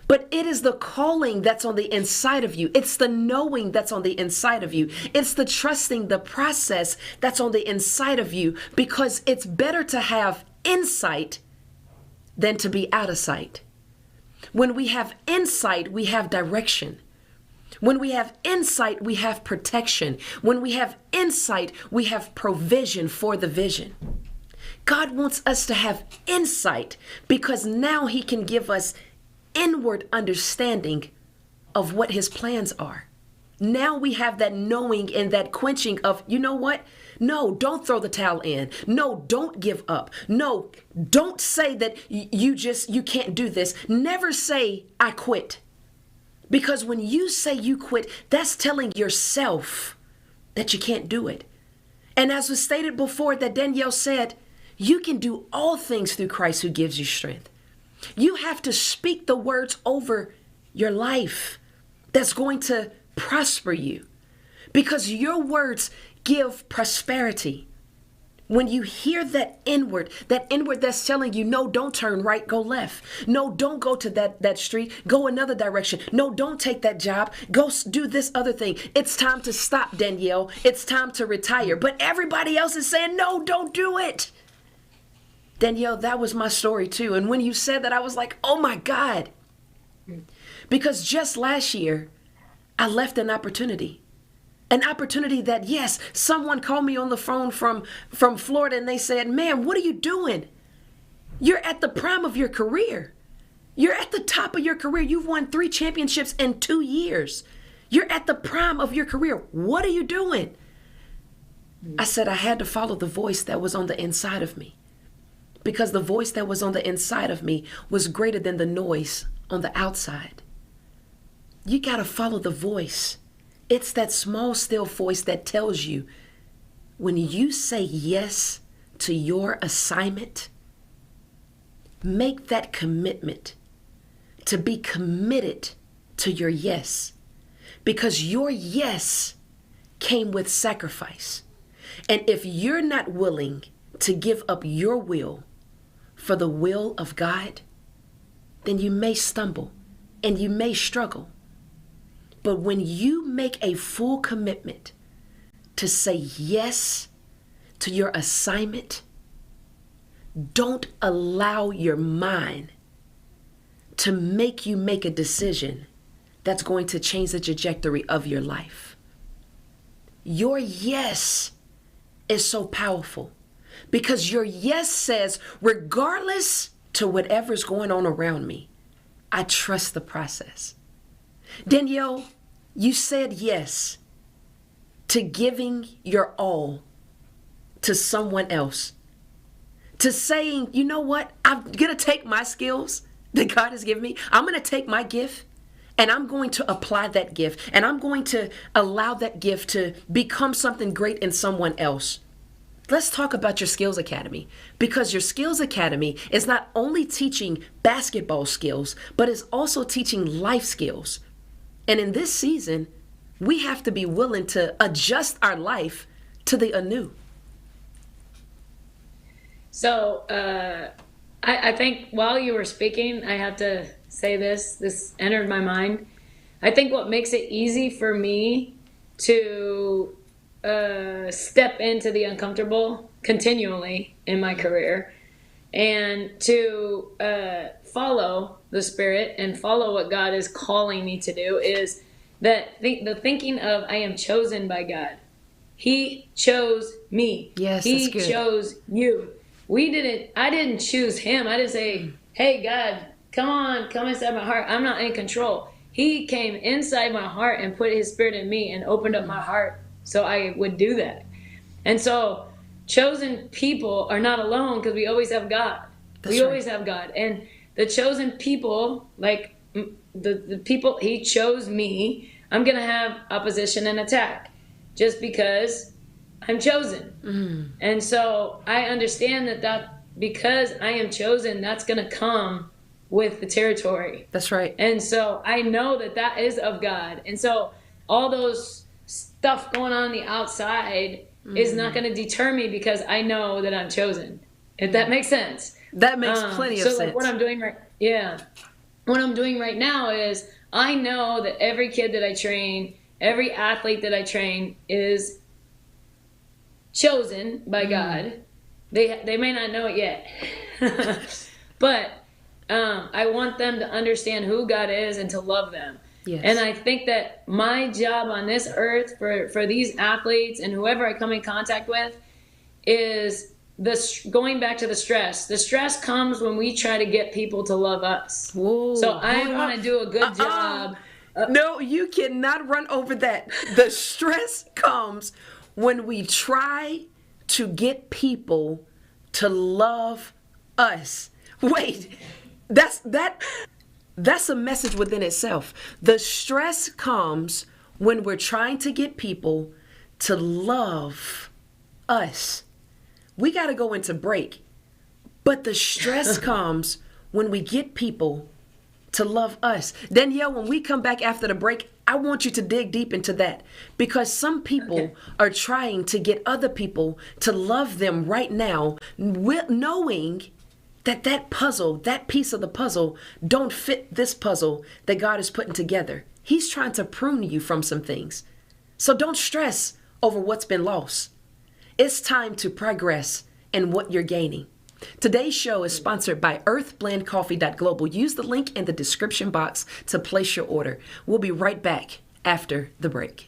But it is the calling that's on the inside of you. It's the knowing that's on the inside of you. It's the trusting the process that's on the inside of you, because it's better to have insight than to be out of sight. When we have insight, we have direction. When we have insight, we have protection. When we have insight, we have provision for the vision. God wants us to have insight because now he can give us inward understanding of what his plans are. Now we have that knowing and that quenching of, you know what? No, don't throw the towel in. No, don't give up. No, don't say that you can't do this. Never say, I quit. Because when you say you quit, that's telling yourself that you can't do it. And as was stated before that Danielle said, you can do all things through Christ who gives you strength. You have to speak the words over your life that's going to prosper you, because your words give prosperity. When you hear that inward that's telling you, no, don't turn right, go left. No, don't go to that street, go another direction. No, don't take that job, go do this other thing. It's time to stop, Danielle. It's time to retire. But everybody else is saying, no, don't do it. Danielle, that was my story too. And when you said that, I was like, oh my God. Because just last year, I left an opportunity that, yes, someone called me on the phone from Florida and they said, man, what are you doing? You're at the prime of your career. You're at the top of your career. You've won 3 championships in 2 years. You're at the prime of your career. What are you doing? I said I had to follow the voice that was on the inside of me, because the voice that was on the inside of me was greater than the noise on the outside. You got to follow the voice. It's that small, still voice that tells you when you say yes to your assignment, make that commitment to be committed to your yes, because your yes came with sacrifice. And if you're not willing to give up your will for the will of God, then you may stumble and you may struggle. But when you make a full commitment to say yes to your assignment, don't allow your mind to make you make a decision that's going to change the trajectory of your life. Your yes is so powerful because your yes says, regardless to whatever's going on around me, I trust the process. Danielle, you said yes to giving your all to someone else, to saying, you know what, I'm going to take my skills that God has given me. I'm going to take my gift and I'm going to apply that gift, and I'm going to allow that gift to become something great in someone else. Let's talk about your Skills Academy, because your Skills Academy is not only teaching basketball skills, but is also teaching life skills. And in this season, we have to be willing to adjust our life to the anew. So I think while you were speaking, I have to say this entered my mind. I think what makes it easy for me to step into the uncomfortable continually in my career and to follow the Spirit and follow what God is calling me to do is that the thinking of I am chosen by God. He chose me. Yes, He that's good. chose you. I didn't choose him. I didn't say, hey, God, come inside my heart. I'm not in control. He came inside my heart and put his Spirit in me and opened up my heart so I would do that. And so chosen people are not alone because we always have God. We always have God. And the chosen people, like the people, he chose me. I'm going to have opposition and attack just because I'm chosen. Mm-hmm. And so I understand that because I am chosen, that's going to come with the territory. That's right. And so I know that is of God. And so all those stuff going on the outside is not going to deter me because I know that I'm chosen. If that makes sense. That makes plenty of sense. So like what I'm doing right now is I know that every kid that I train, every athlete that I train is chosen by God. They may not know it yet. But I want them to understand who God is and to love them. Yes. And I think that my job on this earth for these athletes and whoever I come in contact with is going back to the stress. The stress comes when we try to get people to love us. Whoa, so I want to do a good job. No, you cannot run over that. The stress comes when we try to get people to love us. Wait, that's a message within itself. The stress comes when we're trying to get people to love us. We got to go into break. But the stress comes when we get people to love us. Danielle, when we come back after the break, I want you to dig deep into that, because some people are trying to get other people to love them right now, knowing that puzzle, that piece of the puzzle, don't fit this puzzle that God is putting together. He's trying to prune you from some things. So don't stress over what's been lost. It's time to progress in what you're gaining. Today's show is sponsored by earthblendcoffee.global. Use the link in the description box to place your order. We'll be right back after the break.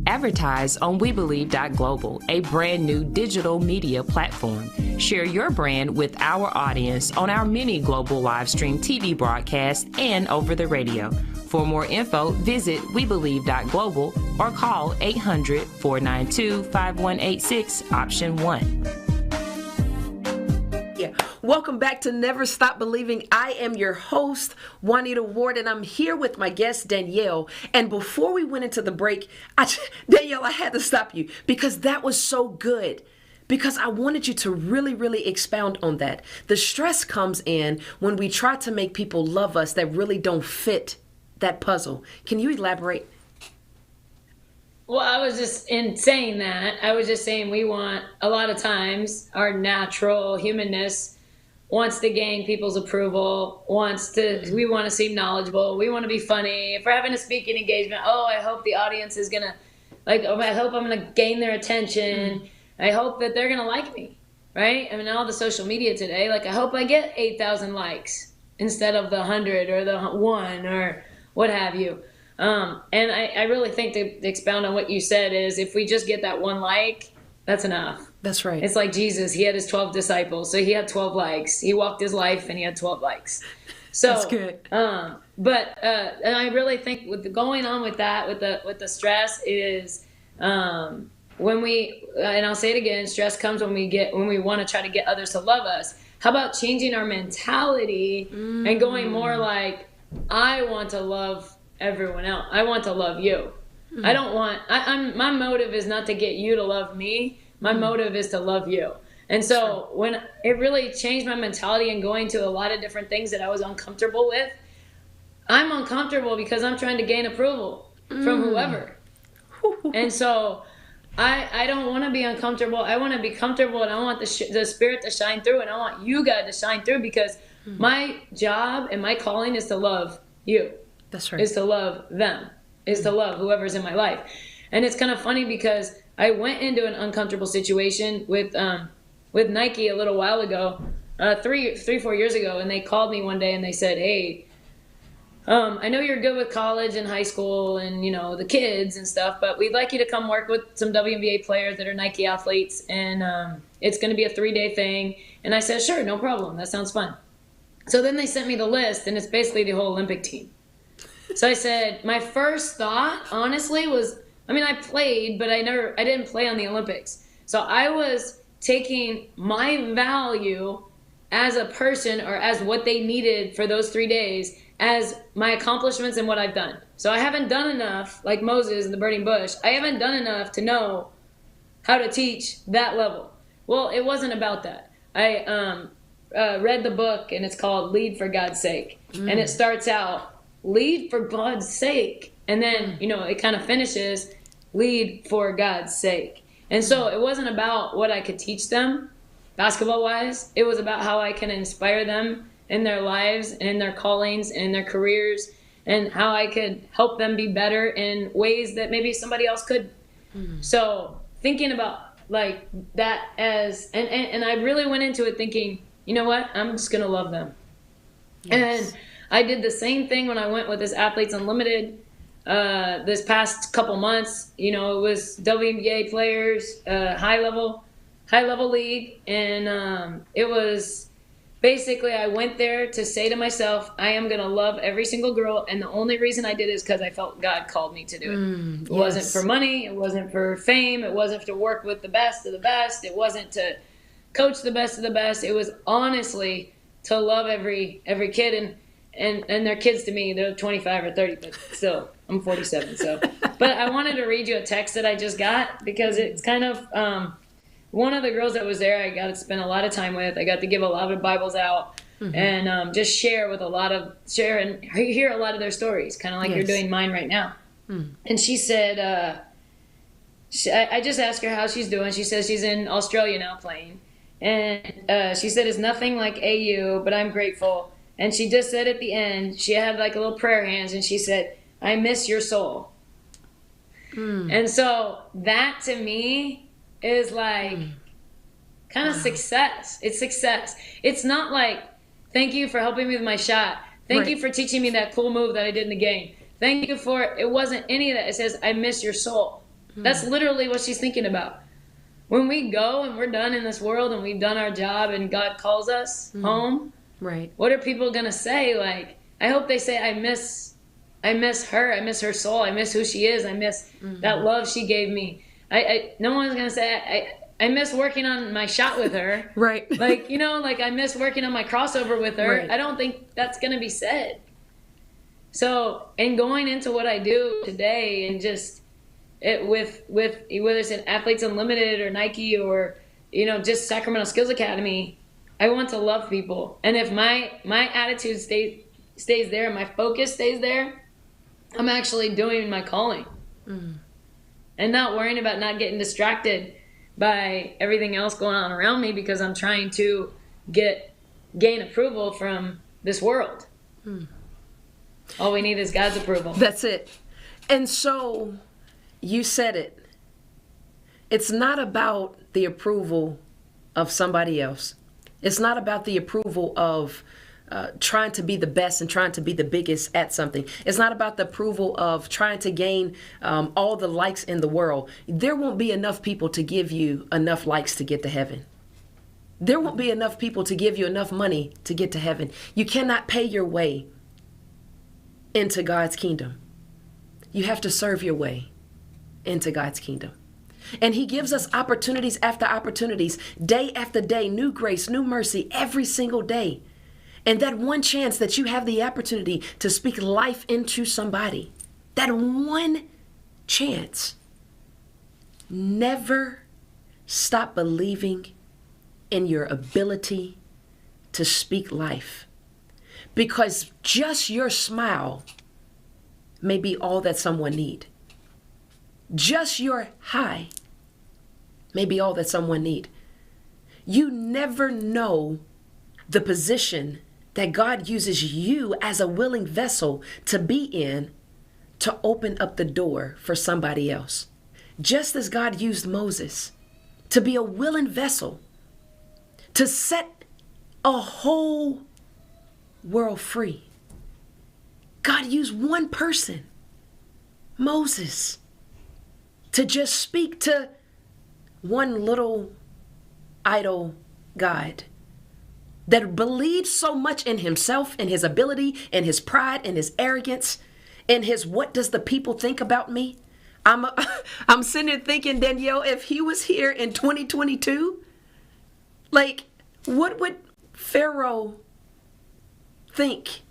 Advertise on WeBelieve.global, a brand new digital media platform. Share your brand with our audience on our mini global live stream TV broadcast and over the radio. For more info, visit WeBelieve.global or call 800-492-5186, option 1. Welcome back to Never Stop Believing. I am your host, Juanita Ward, and I'm here with my guest, Danielle. And before we went into the break, Danielle, I had to stop you because that was so good. Because I wanted you to really, really expound on that. The stress comes in when we try to make people love us that really don't fit that puzzle. Can you elaborate? Well, I was just in saying that. I was just saying we want, a lot of times, our natural humanness wants to gain people's approval, we want to seem knowledgeable, we want to be funny. If we're having a speaking engagement, I hope the audience is going to, I hope I'm going to gain their attention. I hope that they're going to like me, right? I mean, all the social media today, I hope I get 8,000 likes instead of the 100 or the 1 or what have you. And I really think to expound on what you said is if we just get that 1 like, that's enough. That's right. It's like Jesus. He had his 12 disciples, so he had 12 likes. He walked his life and he had 12 likes. So that's good. And I really think with going on with that, with the stress is when we, and I'll say it again, stress comes when we want to try to get others to love us. How about changing our mentality and going more like, I want to love everyone else. I want to love you. I don't want, my motive is not to get you to love me. My motive is to love you. And so when it really changed my mentality and going to a lot of different things that I was uncomfortable with, I'm uncomfortable because I'm trying to gain approval from whoever. And so I don't want to be uncomfortable. I want to be comfortable, and I want the spirit to shine through, and I want you guys to shine through, because my job and my calling is to love you. That's right. Is to love them. Is to love whoever's in my life. And it's kind of funny because I went into an uncomfortable situation with Nike a little while ago, 4 years ago, and they called me one day and they said, hey, I know you're good with college and high school and, the kids and stuff, but we'd like you to come work with some WNBA players that are Nike athletes, and it's going to be a 3-day thing. And I said, sure, no problem. That sounds fun. So then they sent me the list, and it's basically the whole Olympic team. So I said, my first thought, honestly, was, I played, but I didn't play on the Olympics. So I was taking my value as a person, or as what they needed for those 3 days, as my accomplishments and what I've done. So I haven't done enough, like Moses and the burning bush. I haven't done enough to know how to teach that level. Well, it wasn't about that. I read the book, and it's called Lead for God's Sake. And it starts out, lead for God's sake. And then, it kind of finishes, lead for God's sake. And so it wasn't about what I could teach them basketball-wise. It was about how I can inspire them in their lives and in their callings and in their careers, and how I could help them be better in ways that maybe somebody else could. So thinking about like that as, and I really went into it thinking, you know what, I'm just going to love them. Yes. And I did the same thing when I went with this Athletes Unlimited this past couple months. It was WNBA players, high level league. And it was basically, I went there to say to myself, I am going to love every single girl. And the only reason I did is because I felt God called me to do it. It wasn't for money. It wasn't for fame. It wasn't to work with the best of the best. It wasn't to coach the best of the best. It was honestly to love every kid. And they're kids to me. They're 25 or 30, but still, I'm 47. So, but I wanted to read you a text that I just got, because it's kind of, one of the girls that was there, I got to spend a lot of time with. I got to give a lot of Bibles out and just share and hear a lot of their stories, kind of like you're doing mine right now. And she said, I just asked her how she's doing. She says she's in Australia now playing. And she said, it's nothing like AU, but I'm grateful. And she just said at the end, she had like a little prayer hands, and she said, I miss your soul. And so that to me is like kind of success. It's success. It's not like, thank you for helping me with my shot. Thank you for teaching me that cool move that I did in the game. Thank you for it. It wasn't any of that. It says, I miss your soul. That's literally what she's thinking about. When we go and we're done in this world and we've done our job and God calls us home, what are people going to say? Like, I hope they say, I miss her. I miss her soul. I miss who she is. I miss that love she gave me. No one's going to say, I miss working on my shot with her. Like, like I miss working on my crossover with her. I don't think that's going to be said. So, and going into what I do today and just with whether it's an Athletes Unlimited or Nike or, just Sacramento Skills Academy, I want to love people. And if my attitude stays there, my focus stays there, I'm actually doing my calling. And not worrying about not getting distracted by everything else going on around me, because I'm trying to gain approval from this world. All we need is God's approval. That's it. And so you said it. It's not about the approval of somebody else. It's not about the approval of trying to be the best and trying to be the biggest at something. It's not about the approval of trying to gain all the likes in the world. There won't be enough people to give you enough likes to get to heaven. There won't be enough people to give you enough money to get to heaven. You cannot pay your way into God's kingdom. You have to serve your way into God's kingdom. And he gives us opportunities after opportunities, day after day, new grace, new mercy, every single day. And that one chance that you have the opportunity to speak life into somebody, that one chance, never stop believing in your ability to speak life. Because just your smile may be all that someone needs. Just your hi may be all that someone needs. You never know the position that God uses you as a willing vessel to be in to open up the door for somebody else. Just as God used Moses to be a willing vessel to set a whole world free. God used one person, Moses, to just speak to one little idol god that believed so much in himself and his ability and his pride and his arrogance and his what does the people think about me? I'm sitting there thinking, Danielle, if he was here in 2022, like, what would Pharaoh think?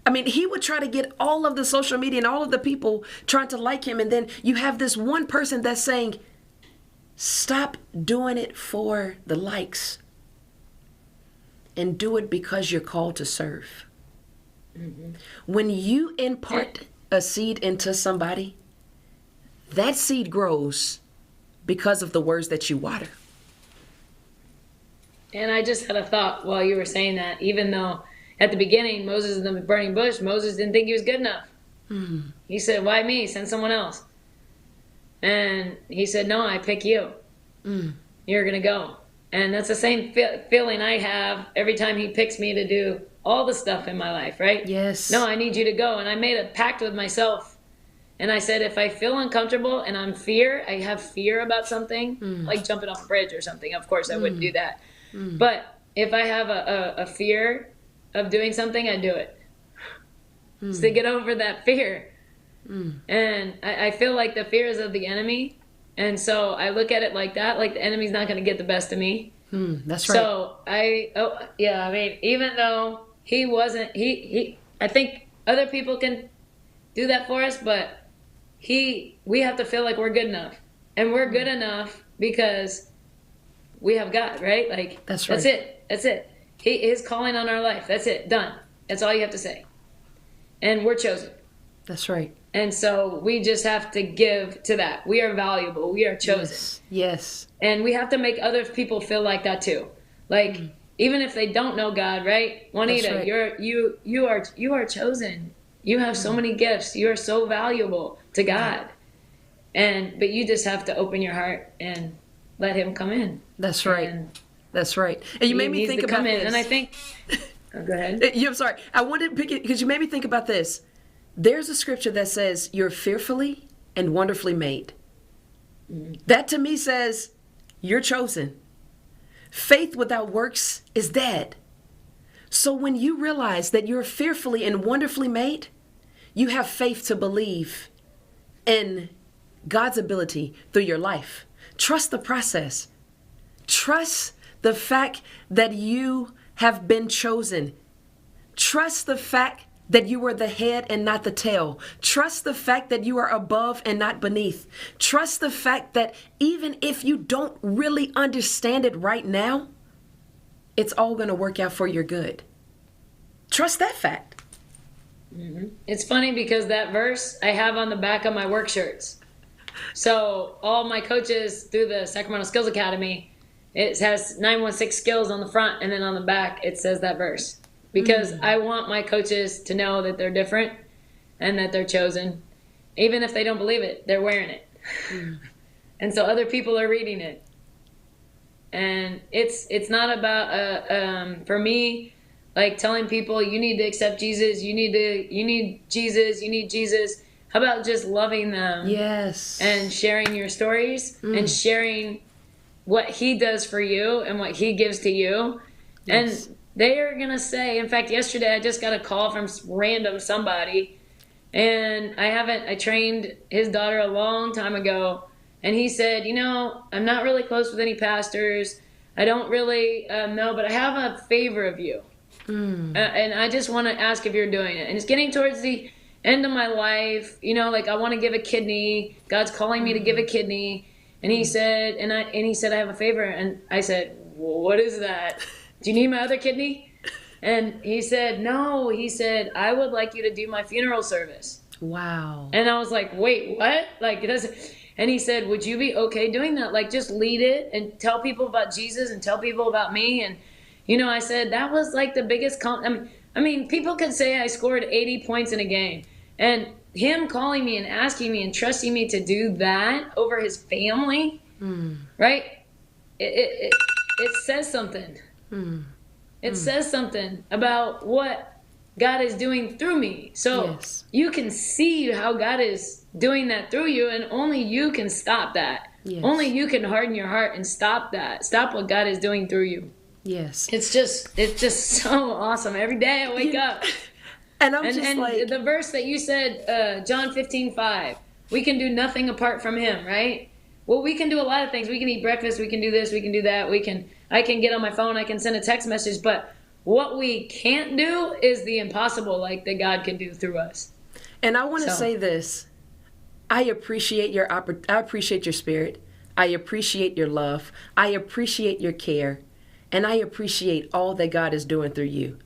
I mean, he would try to get all of the social media and all of the people trying to like him. And then you have this one person that's saying, Stop doing it for the likes and do it because you're called to serve. When you impart a seed into somebody, that seed grows because of the words that you water. And I just had a thought while you were saying that, even though at the beginning, Moses in the burning bush, Moses didn't think he was good enough. He said, why me? Send someone else. And he said, no, I pick you. You're going to go. And that's the same feeling I have every time he picks me to do all the stuff in my life, right? Yes. No, I need you to go. And I made a pact with myself. And I said, if I feel uncomfortable and I have fear about something, like jumping off a bridge or something, of course I wouldn't do that. But if I have a fear of doing something, I do it. Just to get over that fear. And I feel like the fear is of the enemy. And so I look at it like that, like the enemy's not going to get the best of me. That's right. So I mean, even though he wasn't, I think other people can do that for us, but we have to feel like we're good enough. And we're good enough because we have God, right? Like, that's right. That's it. His calling on our life. That's it. Done. That's all you have to say. And we're chosen. That's right. And so we just have to give to that. We are valuable. We are chosen. Yes. And we have to make other people feel like that too. Like, even if they don't know God, right? Juanita, right. you are chosen. You have so many gifts. You are so valuable to God. But you just have to open your heart and let him come in. That's right. That's right. And you made me think about this. And I think, go ahead. I'm sorry. I wanted to pick it because you made me think about this. There's a scripture that says you're fearfully and wonderfully made. That to me says you're chosen. Faith without works is dead. So when you realize that you're fearfully and wonderfully made, you have faith to believe in God's ability through your life. Trust the process. Trust the fact that you have been chosen. Trust the fact that you are the head and not the tail. Trust the fact that you are above and not beneath. Trust the fact that even if you don't really understand it right now, it's all going to work out for your good. Trust that fact. It's funny because that verse I have on the back of my work shirts. So all my coaches through the Sacramento Skills Academy, it has 916 skills on the front, and then on the back it says that verse. Because I want my coaches to know that they're different and that they're chosen. Even if they don't believe it, they're wearing it. And so other people are reading it. And it's not about, for me, like telling people you need to accept Jesus, you need Jesus. How about just loving them? Yes. And sharing your stories and sharing what he does for you and what he gives to you. Yes. And they are going to say, in fact, yesterday I just got a call from random somebody, and I trained his daughter a long time ago, and he said, I'm not really close with any pastors. I don't really know, but I have a favor of you. And I just want to ask if you're doing it. And it's getting towards the end of my life, like I want to give a kidney. God's calling me to give a kidney. And he said, I have a favor. And I said, well, what is that? Do you need my other kidney? And he said, no. He said, I would like you to do my funeral service. Wow. And I was like, wait, what? Like, it doesn't. And he said, would you be okay doing that? Like, just lead it and tell people about Jesus and tell people about me. And, I said, that was like the biggest, I mean, people could say I scored 80 points in a game. And him calling me and asking me and trusting me to do that over his family, right? It says something. It says something about what God is doing through me. So you can see how God is doing that through you, and only you can stop that. Yes. Only you can harden your heart and stop that. Stop what God is doing through you. Yes. It's just so awesome. Every day I wake up. And the verse that you said, John 15:5, we can do nothing apart from him, right? Well, we can do a lot of things. We can eat breakfast. We can do this. We can do that. I can get on my phone. I can send a text message. But what we can't do is the impossible, like that God can do through us. And I want to say this. I appreciate your spirit. I appreciate your love. I appreciate your care. And I appreciate all that God is doing through you.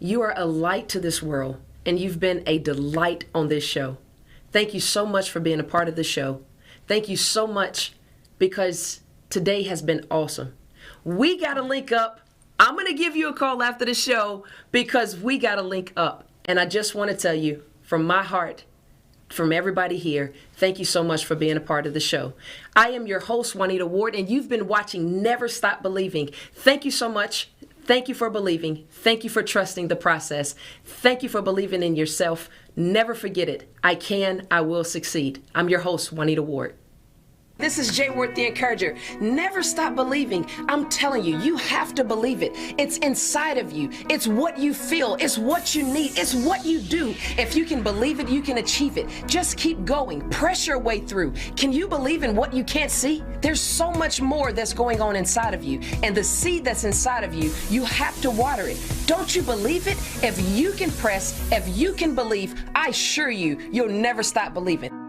You are a light to this world, and you've been a delight on this show. Thank you so much for being a part of the show. Thank you so much, because today has been awesome. We got to link up. I'm going to give you a call after the show because we got to link up. And I just want to tell you from my heart, from everybody here, thank you so much for being a part of the show. I am your host, Juanita Ward, and you've been watching Never Stop Believing. Thank you so much. Thank you for believing. Thank you for trusting the process. Thank you for believing in yourself. Never forget it. I can, I will succeed. I'm your host, Juanita Ward. This is J. Ward the Encourager. Never stop believing. I'm telling you, you have to believe it. It's inside of you. It's what you feel. It's what you need. It's what you do. If you can believe it, you can achieve it. Just keep going. Press your way through. Can you believe in what you can't see? There's so much more that's going on inside of you. And the seed that's inside of you, you have to water it. Don't you believe it? If you can press, if you can believe, I assure you, you'll never stop believing.